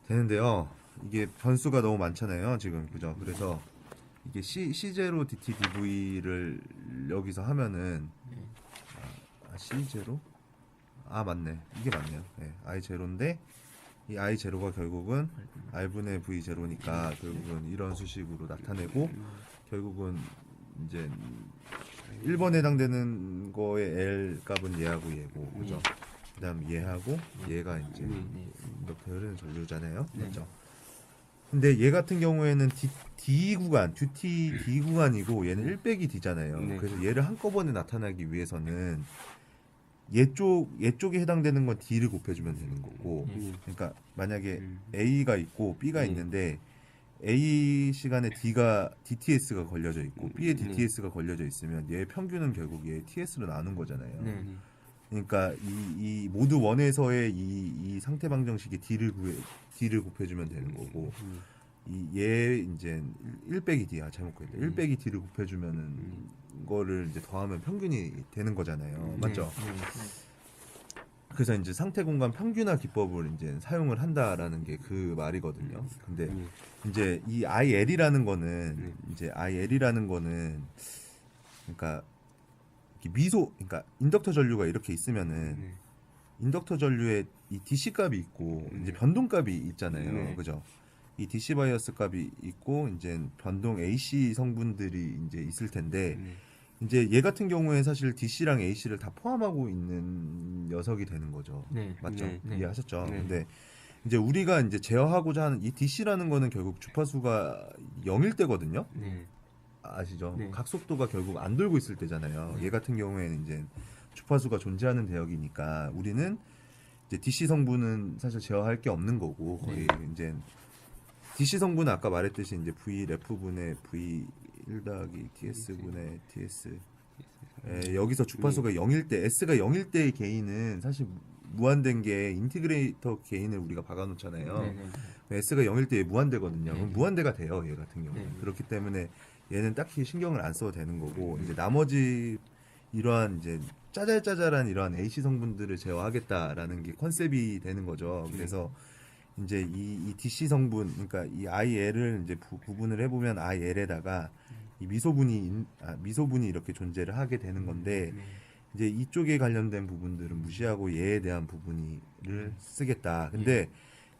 되는데요. 이게 변수가 너무 많잖아요. 지금 그죠? 그래서 이게 C0 DT DV를 여기서 하면은 C0? 맞네. 이게 맞네요. 네, I0인데 이 I0가 결국은 R분의 V0니까 결국은 이런 수식으로 나타내고 결국은 이제 1번에 해당되는 거의 L 값은 얘하고 얘고 그죠? 그다음 얘하고 얘가 이제 이렇게 흐르는 전류잖아요. 맞죠? 근데 얘 같은 경우에는 D 구간, 듀티 D 구간이고 얘는 1 빼기 D잖아요. 네. 그래서 얘를 한꺼번에 나타나기 위해서는 얘 쪽에 해당되는 건 D를 곱해주면 되는 거고 그러니까 만약에 A가 있고 B가 있는데 A 시간에 DTS가 걸려져 있고 B에 DTS가 걸려져 있으면 얘의 평균은 결국 얘의 TS로 나눈 거잖아요. 그러니까 이 모드 1에서의 이 상태 방정식에 D를 곱해주면 되는 거고 얘 이제 1 빼기 D야 잘못 그랬다. 1 빼기 D를 곱해주면은 거를 이제 더하면 평균이 되는 거잖아요. 맞죠? 그래서 이제 상태 공간 평균화 기법을 이제 사용을 한다라는 게 그 말이거든요. 근데 이제 이 IL이라는 거는 그러니까 그러니까 인덕터 전류가 이렇게 있으면은 인덕터 전류에 이 DC 값이 있고 이제 변동 값이 있잖아요. 그죠? 이 DC 바이어스 값이 있고 이제 변동 AC 성분들이 이제 있을 텐데 이제 얘 같은 경우에 사실 DC랑 AC를 다 포함하고 있는 녀석이 되는 거죠. 네. 맞죠? 네. 이해하셨죠? 네. 근데 이제 우리가 이제 제어하고자 하는 이 DC라는 거는 결국 주파수가 0일 때거든요. 네. 아시죠? 네. 각속도가 결국 안 돌고 있을 때잖아요. 얘 같은 경우에는 이제 주파수가 존재하는 대역이니까 우리는 이제 DC 성분은 사실 제어할 게 없는 거고 거의 이제 DC 성분은 아까 말했듯이 이제 V 레프분의 V 1 더하기 TS분의 TS 여기서 주파수가 0일 때 S가 0일 때의 게인은 사실 무한된 게 인티그레이터 게인을 우리가 박아놓잖아요. S가 0일 때 무한대거든요. 그럼 무한대가 돼요. 얘 같은 경우는. 그렇기 때문에 얘는 딱히 신경을 안 써도 되는 거고 이제 나머지 이러한 이제 짜잘짜잘한 이러한 AC 성분들을 제어하겠다라는 게 컨셉이 되는 거죠. 그래서 이제 이 DC 성분 그러니까 이 IL을 이제 구분을 해보면 IL에다가 이 미소분이 이렇게 존재를 하게 되는 건데 이제 이쪽에 관련된 부분들은 무시하고 얘에 대한 부분을 쓰겠다. 근데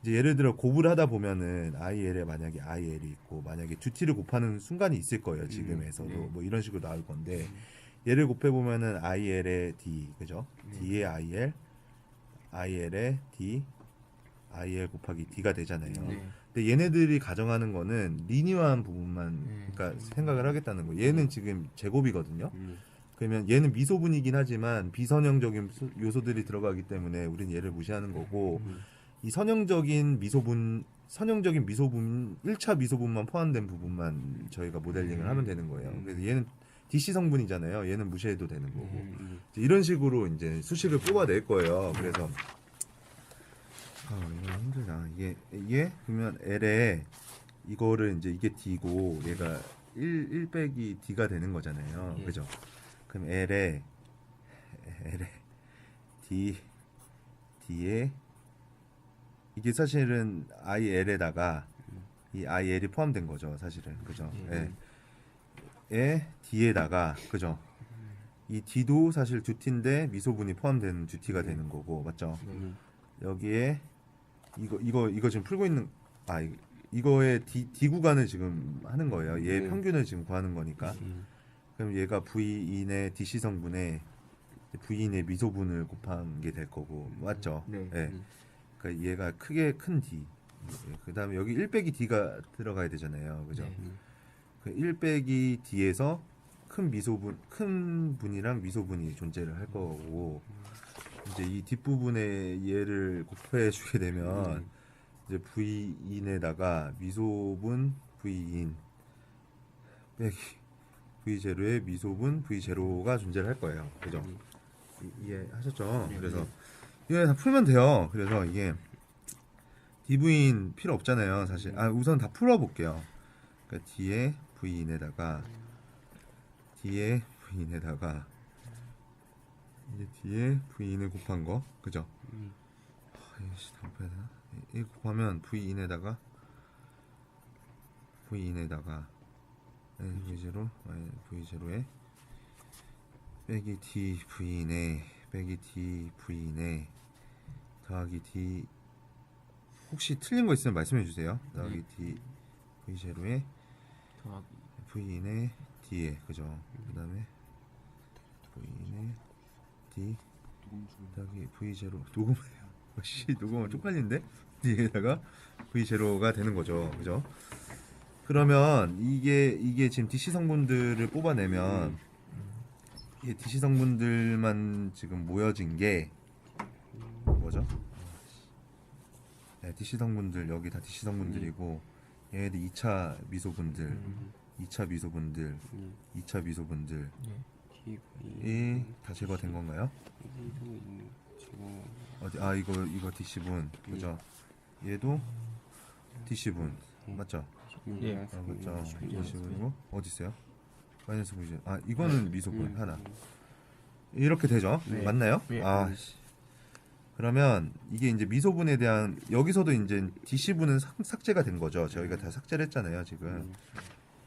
이제 예를 들어 곱을 하다 보면은 IL에 만약에 IL이 있고 만약에 듀티를 곱하는 순간이 있을 거예요. 지금에서도 뭐 이런 식으로 나올 건데 얘를 곱해 보면은 IL에 D 그죠? D에 IL IL에 D, IL 곱하기 D가 되잖아요. 네. 근데 얘네들이 가정하는 거는 리니어한 부분만 네. 그러니까 생각을 하겠다는 거예요. 얘는 지금 제곱이거든요. 음. 그러면 얘는 미소분이긴 하지만 비선형적인 요소들이 들어가기 때문에 우리는 얘를 무시하는 거고 이 선형적인 미소분 1차 미소분만 포함된 부분만 저희가 모델링을 하면 되는 거예요. 그래서 얘는 DC 성분이잖아요. 얘는 무시해도 되는 거고 이제 이런 식으로 이제 수식을 뽑아낼 거예요. 그래서 이거 힘들다. 이게 그러면 L에 이거를 이제 이게 D고 얘가 1 빼기 D가 되는 거잖아요. 예. 그죠? 그럼 L에 D에 이게 사실은 IL에다가 이 IL이 포함된 거죠, 사실은. 그죠? 예. 에 D에다가 그죠? 이 D도 사실 두티인데 미소분이 포함된 두티가 되는 거고, 맞죠? 여기에 이거 지금 풀고 있는 이거의 D 구간을 지금 하는 거예요. 얘 평균을 지금 구하는 거니까. 그럼 얘가 V인의 DC 성분에 V인의 미소분을 곱한 게 될 거고, 맞죠? 네. 예. 그러니까 얘가 크게 큰 D. 그다음에 여기 1 빼기 D가 들어가야 되잖아요. 그죠? 네. 그 1 빼기 D에서 큰 분이랑 미소분이 존재를 할 거고, 이제 이 뒷부분에 얘를 곱해 주게 되면 이제 V인에다가 미소분 V인 빼기 V0에 미소분 V0가 존재를 할 거예요. 그죠? 이해하셨죠? 그래서 이게 다 풀면 돼요. 그래서 이게 DV인 필요 없잖아요, 사실. 우선 다 풀어볼게요. 그러니까 D에 V인에다가 이제 D에 V인을 곱한 거, 그죠? 이씨, 다 곱해야 되나? 이 곱하면 V인에다가 V0에 빼기 D V인에 더하기 D, 혹시 틀린 거 있으면 말씀해 주세요. 더하기 D V0에 더하기 V인의 D에, 그죠? 그 다음에 V인의 D 더하기 V0 녹음해요. 녹음하면 쪽팔리는데? D에다가 V0가 되는 거죠. 그죠? 그러면 이게 지금 DC 성분들을 뽑아내면 이 DC 성분들만 지금 모여진 게 뭐죠? 네, DC 성분들 여기 다 DC 성분들이고 얘네들 2차 미소분들이 다 제거된 건가요? 이거 DC분, 그죠? 얘도 DC분 맞죠? 예. 맞죠? DC분이고 어디 있어요? 마이너스 V죠. 이거는 미소분 하나. 이렇게 되죠? 맞나요? 예. 그러면 이게 이제 미소분에 대한 여기서도 이제 DC분은 삭제가 된 거죠. 저희가 다 삭제를 했잖아요, 지금.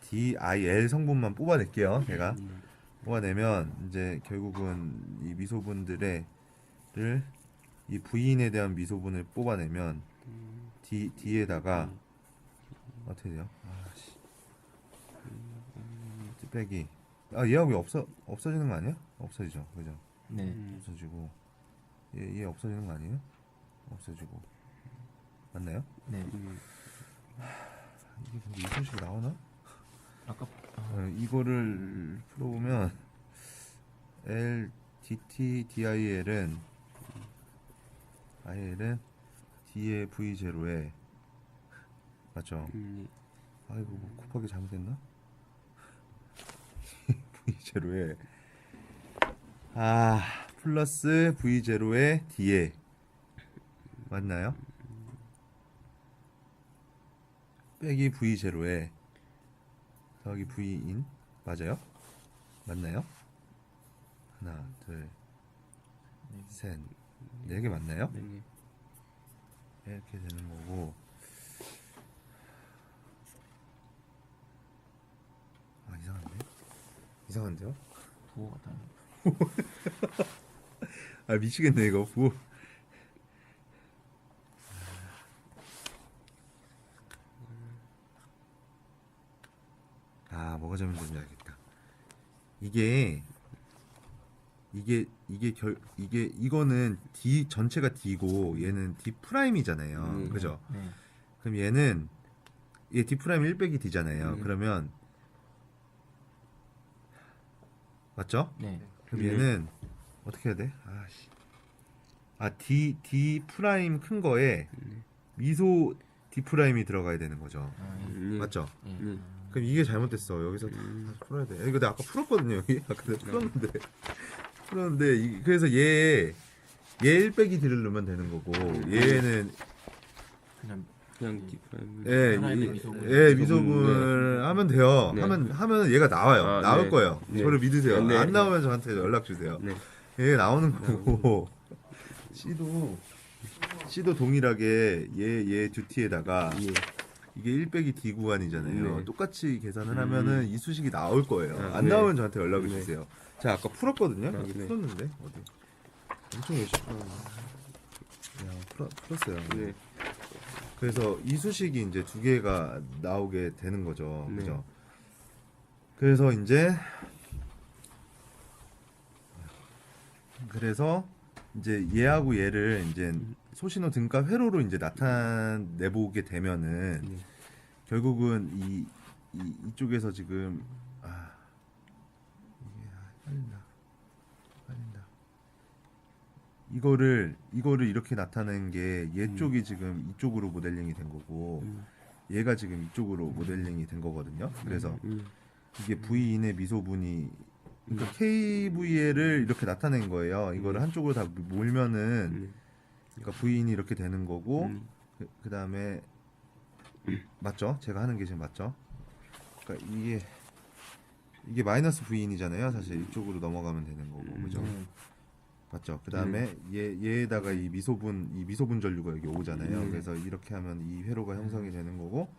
DIL 성분만 뽑아낼게요. 제가 뽑아내면 이제 결국은 이 미소분들을 이 V인에 대한 미소분을 뽑아내면 D에다가 어떻게 돼요? 빼기. 얘하고 왜 없어지는 거 아니야? 없어지죠, 그죠? 네. 없어지고 얘 없어지는 거 아니에요? 없어지고 맞나요? 네. 이게 근데 이 소식이 나오나? 아까 이거를 풀어보면 L, DT, DIL은 D의 V0에 맞죠? 이거 뭐 곱하기 잘못했나? V0에 플러스 V0에 D에 맞나요? 빼기 V0에 더하기 V인 맞아요? 맞나요? 하나, 둘, 셋, 4개 맞나요? 네. 이렇게 되는 거고 이상한데요? 부호 같다. 미치겠네 이거 부호. 뭐가 잘못된지 알겠다. 이게 이거는 D 전체가 D고 얘는 D 프라임이잖아요. 그죠? 네. 그럼 얘는 얘 D 프라임 1 빼기 D잖아요. 네. 그러면 맞죠? 네. 그럼 네. 얘는 어떻게 해야 돼? D 프라임 큰 거에 미소 D 프라임이 들어가야 되는 거죠. 맞죠? 예. 그럼 이게 잘못됐어. 여기서 다시 풀어야 돼. 이거 내가 아까 풀었거든요. 여기 아까 내가 풀었는데 그래서 얘 1 빼기 D를 넣으면 되는 거고 얘는 그냥 디프라임. 하나의 미소분. 미소분을 하면 돼요. 네. 하면 얘가 나와요. 나올 네. 거예요. 네. 저를 믿으세요. 네. 안 나오면 저한테 연락 주세요. 네. 얘 나오는 거고 C도 동일하게 얘 듀티에다가 이게 1 빼기 D 구간이잖아요. 네. 똑같이 계산을 하면은 이 수식이 나올 거예요. 안 네. 나오면 저한테 연락을 네. 주세요. 제가 아까 풀었거든요. 네. 여기 풀었는데 어디? 엄청 열심히 풀었어요. 네. 그래서 이 수식이 이제 두 개가 나오게 되는 거죠. 네. 그죠? 그래서 이제 얘하고 얘를 이제 소신호 등가 회로로 이제 나타내 보게 되면은 네. 결국은 이쪽에서 지금 이게 빨린다. 이거를 이렇게 나타낸 게 얘 쪽이 지금 이쪽으로 모델링이 된 거고 얘가 지금 이쪽으로 모델링이 된 거거든요. 그래서 이게 V인의 미소분이 그러니까 KVL을 이렇게 나타낸 거예요. 이거를 한쪽으로 다 몰면은 그러니까 V인이 이렇게 되는 거고 그 다음에 맞죠? 제가 하는 게 지금 맞죠? 그러니까 이게 마이너스 V인이잖아요. 사실 이쪽으로 넘어가면 되는 거고 그죠? 맞죠? 그 다음에 얘에다가 이 미소분 전류가 여기 오잖아요. 그래서 이렇게 하면 이 회로가 형성이 되는 거고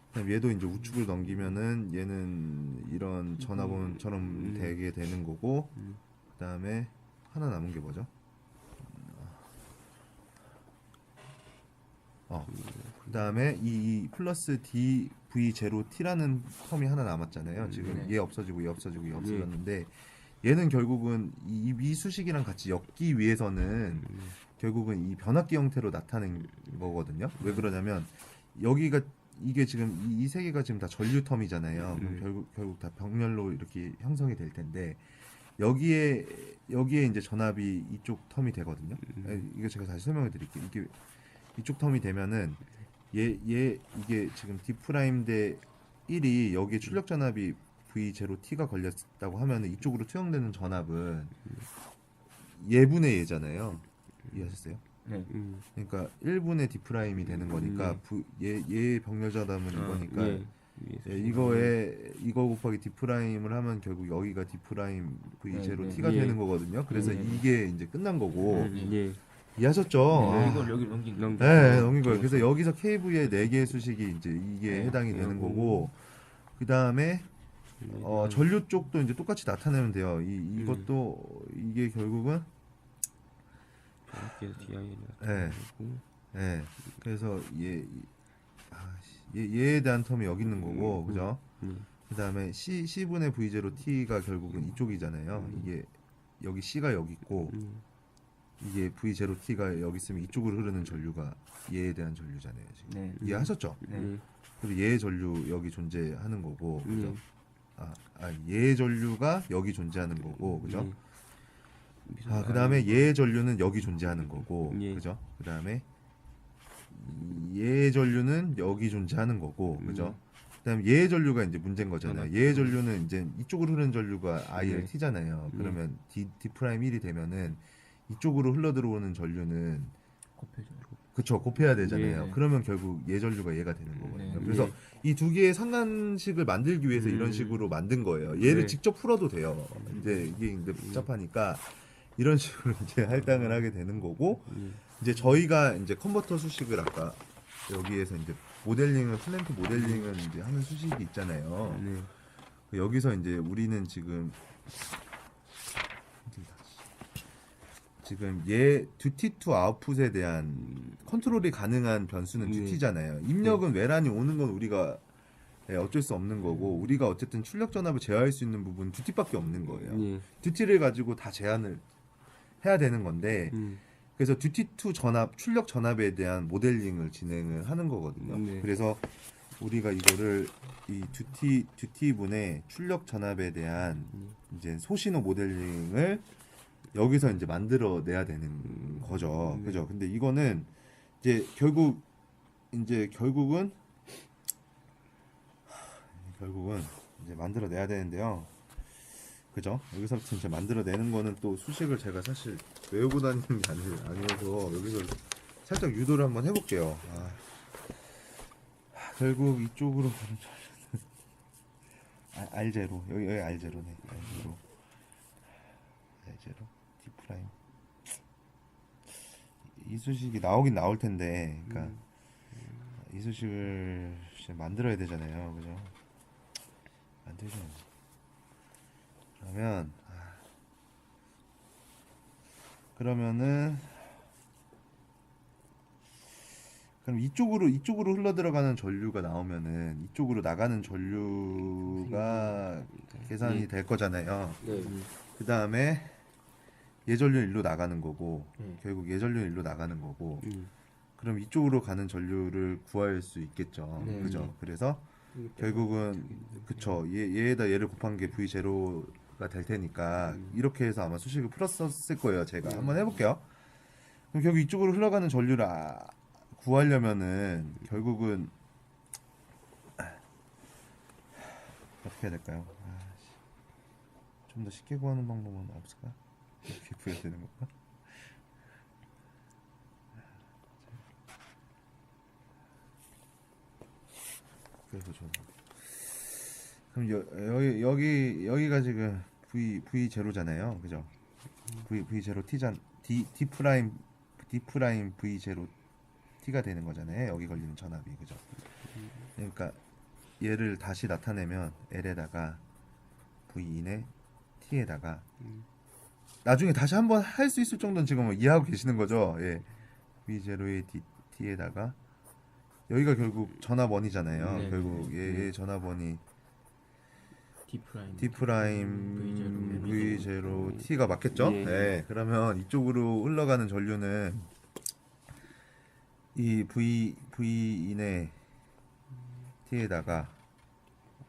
그다음 얘도 이제 우측을 넘기면은 얘는 이런 전화번처럼 되게 되는 거고 그 다음에 하나 남은 게 뭐죠? 그 다음에 이 플러스 DV0T라는 텀이 하나 남았잖아요. 지금 얘 없어지고 얘 없어졌는데 얘는 결국은 이 미수식이랑 같이 엮기 위해서는 결국은 이 변압기 형태로 나타낸 거거든요. 왜 그러냐면 여기가 이게 지금 이 세 개가 지금 다 전류 텀이잖아요. 그럼 결국 다 병렬로 이렇게 형성이 될 텐데 여기에 이제 전압이 이쪽 텀이 되거든요. 이거 제가 다시 설명해 드릴게요. 이게 이쪽 텀이 되면은 이게 지금 D 프라임 대 1이 여기에 출력 전압이 V0T가 걸렸다고 하면은 이쪽으로 투영되는 전압은 얘분의 얘잖아요. 이해하셨어요? 네. 그러니까 1분의 D 프라임이 되는 거니까 얘 병렬 전압은 이거니까 이거 곱하기 D 프라임을 하면 결국 여기가 D 프라임 V0T가 되는 거거든요. 그래서 이게 이제 끝난 거고 이해하셨죠? 이걸 여기 넘긴 거. 네, 넘긴 거예요. 그래서 여기서 KV의 4개의 수식이 이제 이게 해당이 되는 거고 그 다음에 전류 쪽도 이제 똑같이 나타내면 돼요. 이것도 이게 결국은 그래서 얘에 대한 텀이 여기 있는 거고 그죠? 그 다음에 C분의 V0T가 결국은 이쪽이잖아요. 이게 여기 C가 여기 있고 이게 V0T가 여기 있으면 이쪽으로 흐르는 전류가 얘에 대한 전류잖아요. 지금. 네. 이해하셨죠? 네. 그리고 얘의 전류 여기 존재하는 거고 그죠? 얘의 전류가 여기 존재하는 거고 그죠? 그 다음에 얘의 전류는 여기 존재하는 거고 그죠? 그 다음에 얘의 전류는 여기 존재하는 거고 그죠? 그 다음에 얘의 전류가 이제 문제인 거잖아요. 얘의 전류는 이제 이쪽으로 흐르는 전류가 ILT잖아요. 그러면 D 프라임 1이 되면은 이쪽으로 흘러 들어오는 전류는 곱해줘요. 그쵸, 곱해야 되잖아요. 그러면 결국 얘 전류가 얘가 되는 거거든요. 그래서 이 두 개의 상관식을 만들기 위해서 이런 식으로 만든 거예요. 얘를 직접 풀어도 돼요. 이제 이게 이제 복잡하니까 이런 식으로 이제 할당을 하게 되는 거고 이제 저희가 이제 컨버터 수식을 아까 여기에서 이제 플랜트 모델링을 이제 하는 수식이 있잖아요. 여기서 이제 우리는 지금 얘 듀티 투 아웃풋에 대한 컨트롤이 가능한 변수는 듀티잖아요. 입력은 외란이 오는 건 우리가 예, 어쩔 수 없는 거고 우리가 어쨌든 출력 전압을 제어할 수 있는 부분 듀티밖에 없는 거예요. 예. 듀티를 가지고 다 제한을 해야 되는 건데 그래서 듀티2 전압, 출력 전압에 대한 모델링을 진행을 하는 거거든요. 네. 그래서 우리가 이거를 이 듀티분의 출력 전압에 대한 이제 소신호 모델링을 여기서 이제 만들어내야 되는 거죠. 그죠? 근데 이거는 이제 결국은 이제 만들어내야 되는데요. 그죠? 여기서부터 이제 만들어내는 거는 또 수식을 제가 사실 외우고 다니는 게 아니어서 여기서 살짝 유도를 한번 해볼게요. 결국 이쪽으로 가는 알제로 여기 알제로네. 알제로 D 프라임. 이 수식이 나오긴 나올 텐데, 그러니까 이 수식을 이제 만들어야 되잖아요, 그죠? 만들죠. 그럼 이쪽으로 흘러 들어가는 전류가 나오면은 이쪽으로 나가는 전류가 계산이 될 거잖아요. 네. 그 다음에 예전류 일로 나가는 거고 네. 결국 예전류 일로 나가는 거고 그럼 이쪽으로 가는 전류를 구할 수 있겠죠. 네. 그죠? 그래서 결국은 그쵸 얘에다 얘를 곱한 게 V0가 될 테니까 이렇게 해서 아마 수식을 풀었을 거예요. 제가 한번 해볼게요. 그럼 결국 이쪽으로 흘러가는 전류를 구하려면은 결국은 어떻게 해야 될까요? 좀 더 쉽게 구하는 방법은 없을까? 이렇게 구해야 되는 건가? 그래서 좀 그럼 여기가 지금 V0잖아요, 그죠? V0 D 프라임 V0 T가 되는 거잖아요. 여기 걸리는 전압이, 그죠? 그러니까 얘를 다시 나타내면 L에다가 V2의 T에다가 나중에 다시 한번 할 수 있을 정도는 지금 이해하고 계시는 거죠? 예. V0의 T에다가 여기가 결국 전압원이잖아요. 네. 결국 얘 전압원이 D D V0 T가 맞겠죠? 예. 네. 그러면 이쪽으로 흘러가는 전류는 이 V인의 T에다가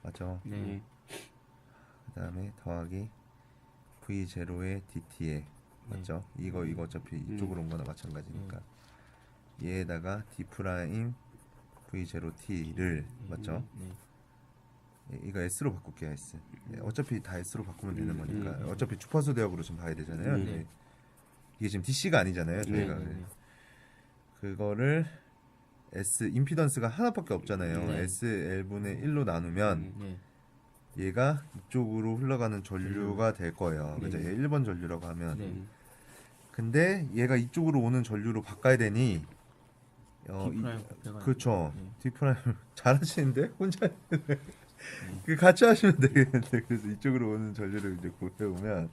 맞죠? 네. 그 다음에 더하기 V0의 DT에 맞죠? 이거 어차피 이쪽으로 온 거나 마찬가지니까 얘에다가 D 프라임 V0T를 맞죠? 네. 이거 S로 바꿀게요. S. 어차피 다 S로 바꾸면 되는 거니까 어차피 주파수 대역으로 좀 봐야 되잖아요. 네. 근데 이게 지금 DC가 아니잖아요. 저희가 네. 그거를 S 임피던스가 하나밖에 없잖아요. 네. SL분의 1로 나누면 네. 얘가 이쪽으로 흘러가는 전류가 될 거예요. 그죠? 얘 1번 전류라고 하면. 네. 근데 얘가 이쪽으로 오는 전류로 바꿔야 되니 D 프라임 곱해가지고. 그렇죠. 네. D 프라임 잘하시는데 혼자 그 같이 하시면 되겠는데 그래서 이쪽으로 오는 전류를 이제 곱해보면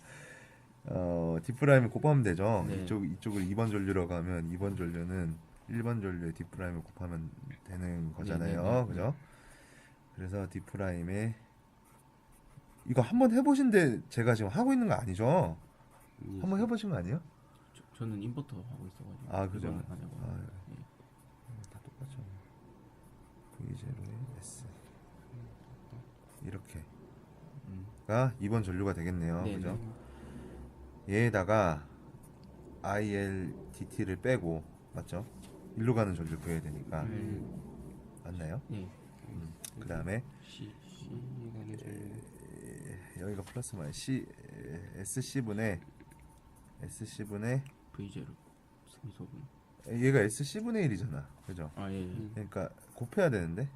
D 프라임을 곱하면 되죠. 네. 이쪽을 2번 전류라고 하면 2번 전류는 1번 전류에 D 프라임을 곱하면 되는 거잖아요. 네. 그죠? 그래서 D 프라임에 이거 한번 해보신데 제가 지금 하고 있는 거 아니죠? 한번 해보신 거 아니에요? 저는 인버터 하고 있어가지고. 아, 그죠? 이거는 안 해보고. 다 똑같죠. V0의 S 이렇게가 2번 전류가 되겠네요. 네, 그죠? 얘에다가 ILDT를 빼고 맞죠? 일로 가는 전류 구해야 되니까 맞나요? 네. 그 다음에 C가는 좀 여기가 플러스 마이너스 SC분의 V0 승소분. 얘가 SC분의 1이잖아. 그죠? 아 예. 그러니까 곱해야 되는데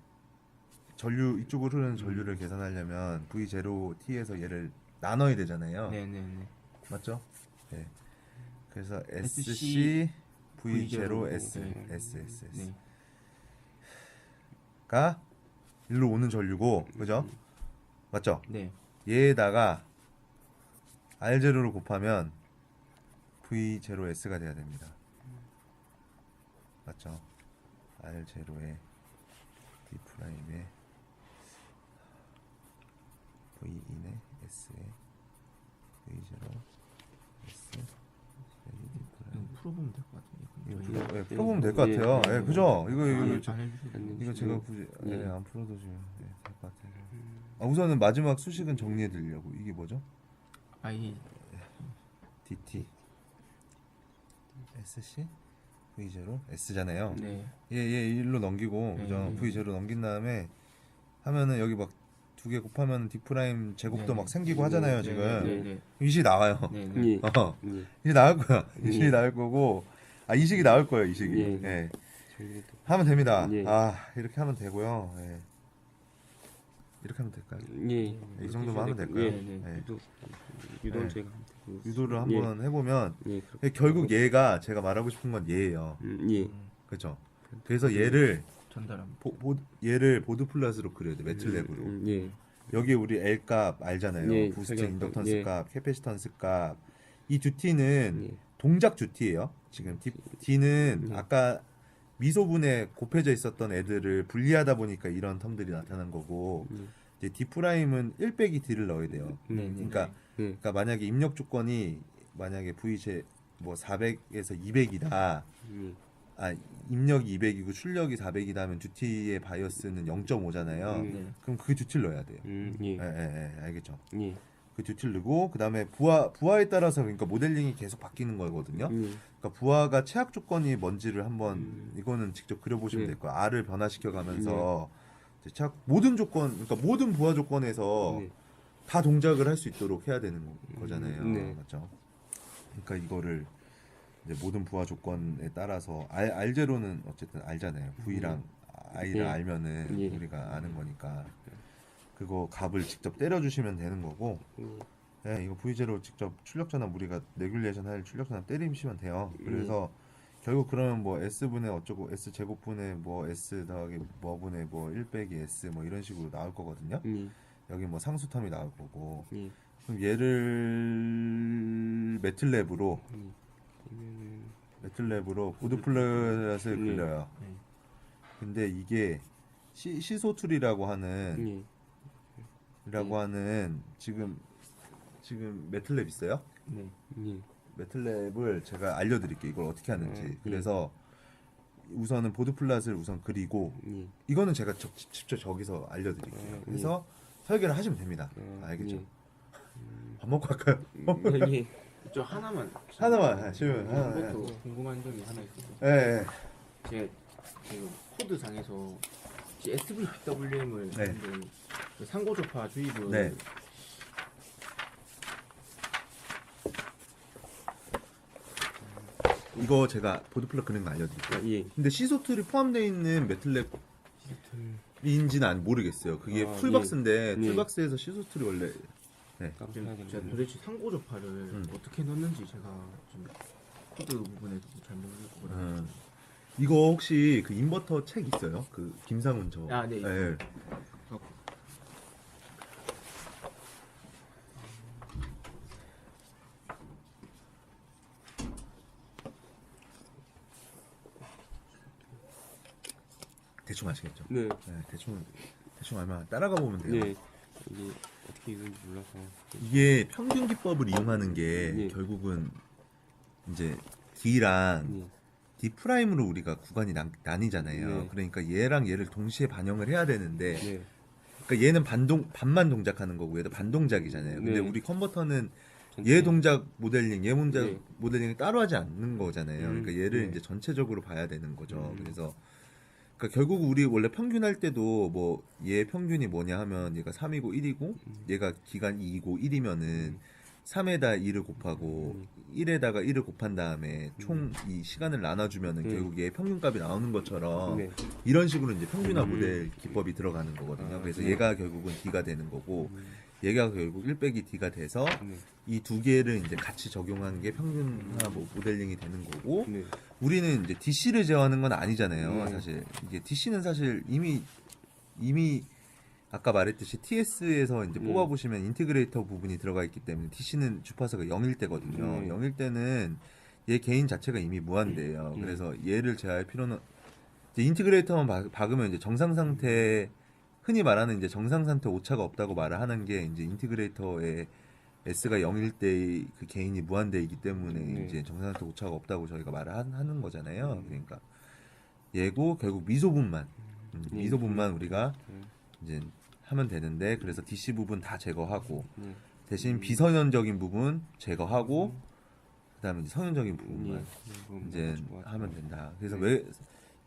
전류 이쪽으로 흐르는 전류를 계산하려면 V0T에서 얘를 나눠야 되잖아요. 네네네. 맞죠? 네. 그래서 SC SC V0S 네. S가 일로 오는 전류고, 그죠? 맞죠? 네. 얘에다가 R0를 곱하면 V0S가 돼야 됩니다. 맞죠? R0에 D 프라임에 V2네 S에 V0 S 이거 풀어보면 될 것 같은데. 이거 예, 풀어보면 될 것 같아요. 예, 그죠? 이거 안 해주셔도 이거 제가 굳이 예. 안 풀어도 지금 될 것 같아요. 우선은 마지막 수식은 정리해 드리려고. 이게 뭐죠? 아이 DT SC V0 S잖아요. 네. 얘 일로 넘기고 네, 그죠? 네. V0 넘긴 다음에 하면은 여기 막 두 개 곱하면 D 프라임 제곱도 네, 막 네. 생기고 하잖아요, 지금. 네네. 이식이 나와요. 네네. 예. 예. 이식이 나올 거야. 이식이 예. 나올 거고 이식이 나올 거예요, 이식이. 예. 예. 저희도 하면 됩니다. 예. 이렇게 하면 되고요. 예. 이렇게 하면 될까요? 예. 이 정도만 하면 될까요? 예. 네. 예. 유도 예. 제가 하면 되고. 유도를 한번 해보면 예. 그렇게 결국 얘가 제가 말하고 싶은 건 얘예요. 예. 그렇죠? 그래서 얘를 전달합니다. 얘를 보드 플랫으로 그려야 돼. 매틀랩으로. 예. 여기 우리 L 값 알잖아요. 예, 부스트 설명. 인덕턴스 예. 값, 캐패시턴스 값. 이 두 T는 예. 동작 주 T예요. 지금 D는 예. 아까 미소분에 곱해져 있었던 애들을 분리하다 보니까 이런 텀들이 나타난 거고 이제 D 프라임은 1 빼기 D를 넣어야 돼요. 네네. 그러니까 만약에 입력 조건이 만약에 VJ 뭐 400에서 200이다. 입력이 200이고 출력이 400이다 하면 듀티의 바이어스는 0.5잖아요. 네. 그럼 그 듀티를 넣어야 돼요. 예. 알겠죠? 예. 그 듀티를 넣고 그다음에 부하에 따라서 그러니까 모델링이 계속 바뀌는 거거든요. 그러니까 부하가 최악 조건이 뭔지를 한번 이거는 직접 그려보시면 네. 될 거예요. R을 변화시켜 가면서 모든 조건, 그러니까 모든 부하 조건에서 네. 다 동작을 할 수 있도록 해야 되는 거잖아요. 네. 맞죠? 그러니까 이거를 이제 모든 부하 조건에 따라서 R제로는 어쨌든 알잖아요. V랑 I를 예. 알면은 예. 우리가 아는 거니까 그거 값을 직접 때려주시면 되는 거고. 예, 이거 V0 직접 출력전압 우리가 레귤레이션 할 출력전압 때리시면 돼요. 그래서 결국 그러면 뭐 S분의 어쩌고 S 제곱분의 뭐 S 더하기 뭐분의 뭐 1 빼기 S 뭐 이런 식으로 나올 거거든요. 여기 뭐 상수텀이 나올 거고. 그럼 얘를 매틀랩으로 보드 플랫을 그려요. 근데 이게 시소툴이라고 하는 지금 매틀랩 있어요? 네. 매틀랩을 제가 알려드릴게요. 이걸 어떻게 하는지. 그래서 우선은 보드 플랫을 우선 그리고 이거는 제가 직접 저기서 알려드릴게요. 그래서 설계를 하시면 됩니다. 알겠죠? 밥 먹고 할까요? 예. 저 하나만 하시면 그것도 궁금한 점이 하나 있어서 예. 제가 그 코드 상에서 SVPWM을 네. 상고접화 주입을 네. 이거 제가 보드 플랫 그리는 거 알려드릴게요. 근데 시소툴이 포함되어 있는 매틀랩인지는 모르겠어요. 그게 풀박스인데 풀박스에서 시소툴이 원래 제가 도대체 상고접화를 어떻게 넣는지 제가 좀 코드 부분에서 잘 모르겠고 이거 혹시 그 인버터 책 있어요? 그 김상훈 저. 네. 예. 대충 아시겠죠? 네. 대충 아마 따라가 보면 돼요. 네. 이게 어떻게 이건지 몰라서. 이게 평균 기법을 이용하는 게 결국은 이제 D랑 D 프라임으로 우리가 구간이 나뉘잖아요. 그러니까 얘랑 얘를 동시에 반영을 해야 되는데, 그러니까 얘는 반만 동작하는 거고 얘도 반동작이잖아요. 근데 우리 컨버터는 얘 동작 모델링, 얘 동작 모델링을 따로 하지 않는 거잖아요. 그러니까 얘를 이제 전체적으로 봐야 되는 거죠. 그래서 그러니까 결국 우리 원래 평균할 때도 뭐 얘 평균이 뭐냐 하면 얘가 3이고 1이고 얘가 기간 2이고 1이면은 3에다 2를 곱하고 1에다가 1을 곱한 다음에 총 이 시간을 나눠주면은 결국 얘 평균값이 나오는 것처럼 이런 식으로 이제 평균화 모델 기법이 들어가는 거거든요. 그래서 얘가 결국은 D가 되는 거고 얘가 결국 1 빼기 D가 돼서 이 두 개를 이제 같이 적용한 게 평균화 모델링이 되는 거고 우리는 이제 DC를 제어하는 건 아니잖아요. 사실 이게 DC는 사실 이미 아까 말했듯이 TS에서 이제 뽑아보시면 인티그레이터 부분이 들어가 있기 때문에 DC는 주파수가 0일 때거든요. 0일 때는 얘 개인 자체가 이미 무한대예요. 그래서 얘를 제어할 필요는 이제 인티그레이터만 박으면 이제 정상 상태의 흔히 말하는 이제 정상 상태 오차가 없다고 말을 하는 게 이제 인티그레이터의 S가 0일 때 그 개인이 무한대이기 때문에 네. 이제 정상 상태 오차가 없다고 저희가 말을 하는 거잖아요. 그러니까 얘고 결국 미소분만 미소분만 우리가 이제 하면 되는데 그래서 DC 부분 다 제거하고 대신 비선현적인 부분 제거하고 그다음에 이제 선현적인 부분만 이제 하면 된다. 그래서 왜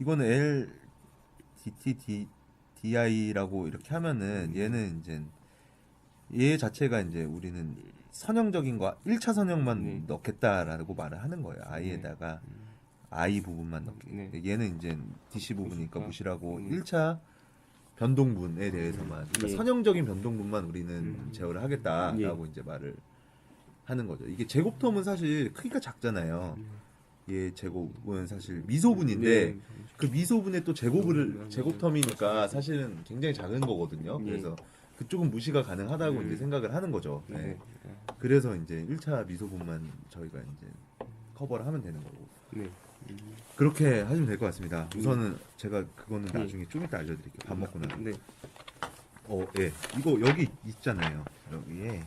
이거는 L DI라고 이렇게 하면은 얘는 이제 얘 자체가 이제 우리는 선형적인 거 1차 선형만 넣겠다라고 말을 하는 거예요. I에다가 I 부분만 넣게. 얘는 이제 DC 부분이니까 무시하고 1차 변동분에 대해서만 그러니까 예. 선형적인 변동분만 우리는 제어를 하겠다라고 이제 말을 하는 거죠. 이게 제곱텀은 사실 크기가 작잖아요. 얘 제곱은 사실 미소분인데 그 미소분의 또 제곱텀이니까 사실은 굉장히 작은 거거든요. 그래서 그쪽은 무시가 가능하다고 이제 생각을 하는 거죠. 네. 그래서 이제 1차 미소분만 저희가 이제 커버를 하면 되는 거고. 그렇게 하시면 될 것 같습니다. 우선은 제가 그거는 나중에 좀 이따 알려드릴게요. 밥 먹고 나서. 예. 이거 여기 있잖아요. 여기에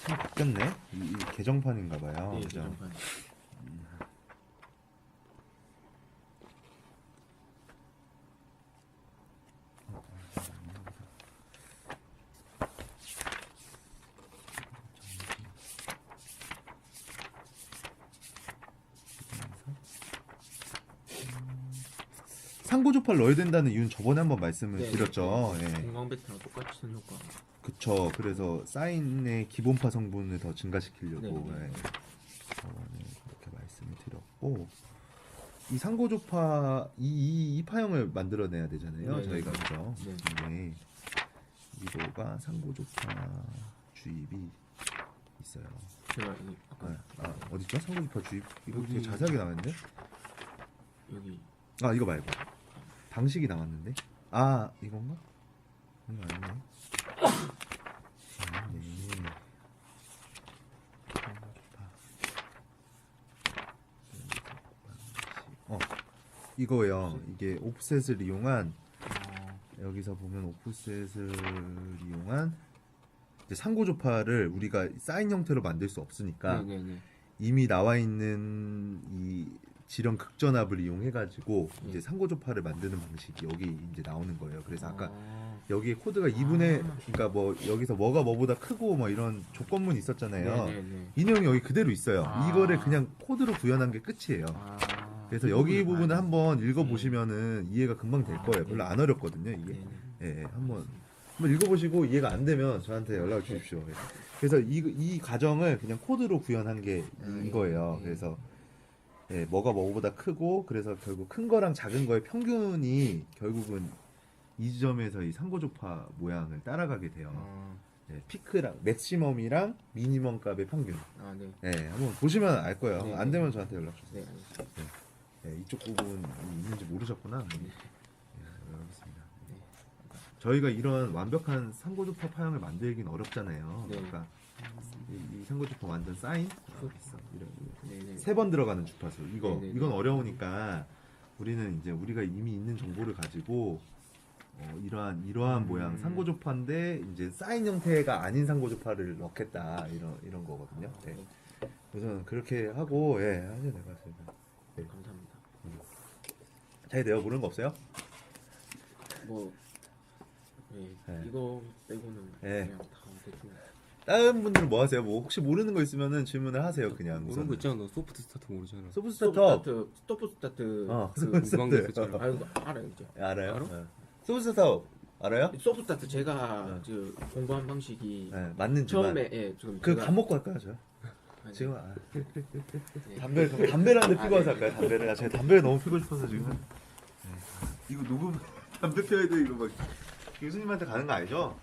참 바뀌었네. 이 개정판인가 봐요. 네, 그죠? 개정판. 상고조파를 넣어야 된다는 이유는 저번에 한번 말씀을 네, 드렸죠. 네. 예. 공강 베타랑 똑같은 효과. 그쵸. 그래서 사인의 기본파 성분을 더 증가시키려고 네, 네. 저번에 그렇게 말씀을 드렸고 이 상고조파 이 파형을 만들어내야 되잖아요. 네, 저희가 네. 그죠. 네. 근데 이거가 상고조파 주입이 있어요. 제가 이 아까 어딨죠? 상고조파 주입 이거 되게 여기. 자세하게 나왔는데? 여기 이거 말고 방식이 나왔는데? 이건가? 이거 아니네. 이거요. 이게 옵셋을 이용한 여기서 보면 옵셋을 이용한 이제 상고조파를 우리가 사인 형태로 만들 수 없으니까 네네네. 이미 나와 있는 이 지령 극전압을 이용해 가지고 이제 상고조파를 만드는 방식이 여기 이제 나오는 거예요. 그래서 아까 여기에 코드가 2분의 그러니까 뭐 여기서 뭐가 뭐보다 크고 뭐 이런 조건문이 있었잖아요. 네네네. 이 내용이 여기 그대로 있어요. 이거를 그냥 코드로 구현한 게 끝이에요. 그래서 여기 부분을 한번 읽어보시면은 이해가 금방 될 거예요. 별로 안 어렵거든요, 이게. 예, 한번 읽어보시고 이해가 안 되면 저한테 연락을 주십시오. 그래서 이 과정을 그냥 코드로 구현한 게 이거예요. 그래서 예, 뭐가 뭐보다 크고 그래서 결국 큰 거랑 작은 거의 평균이 결국은 이 지점에서 이 상고조파 모양을 따라가게 돼요. 예, 피크랑 맥시멈이랑 미니멈 값의 평균. 네. 예, 한번 보시면 알 거예요. 네, 안 네. 되면 저한테 연락 주세요. 네, 알겠습니다. 예, 이쪽 부분이 있는지 모르셨구나. 예, 알겠습니다. 저희가 이런 완벽한 상고조파 파형을 만들긴 어렵잖아요. 네. 그러니까 이 상고조파 완전 사인 있어. 네네. 3번 들어가는 주파수. 네네. 이건 어려우니까 우리는 이제 우리가 이미 있는 정보를 가지고 이러한 모양 상고조파인데 이제 사인 형태가 아닌 상고조파를 넣겠다 이런 거거든요. 네. 그래서 그렇게 하고 하셔야 될 것 같습니다. 네. 감사합니다. 잘 돼요? 모르는 거 없어요? 뭐 네. 이거 빼고는 네. 그냥 다 대충. 다른 분들은 뭐 하세요? 뭐 혹시 모르는 거 있으면은 질문을 하세요. 그냥 모르는 거 있잖아. 너 소프트 스타트 모르잖아. 소프트 스톱 스타터. 스타트. 소프트 스타터. 있었잖아. 알아요 이제. 알아요? 알아? 소프트 스타터 알아요? 소프트 스타트 제가 공부한 방식이 네, 맞는지만. 처음에 지금 그 제가- 밥 먹고 할까요, 저? 아니, 지금 네. 담배를 한 대 피고 와서 할까요? 담배를 제가 담배를 너무 피고 싶어서 지금. 이거 녹음 담배 펴야 돼 이거 막 교수님한테 가는 거 아니죠?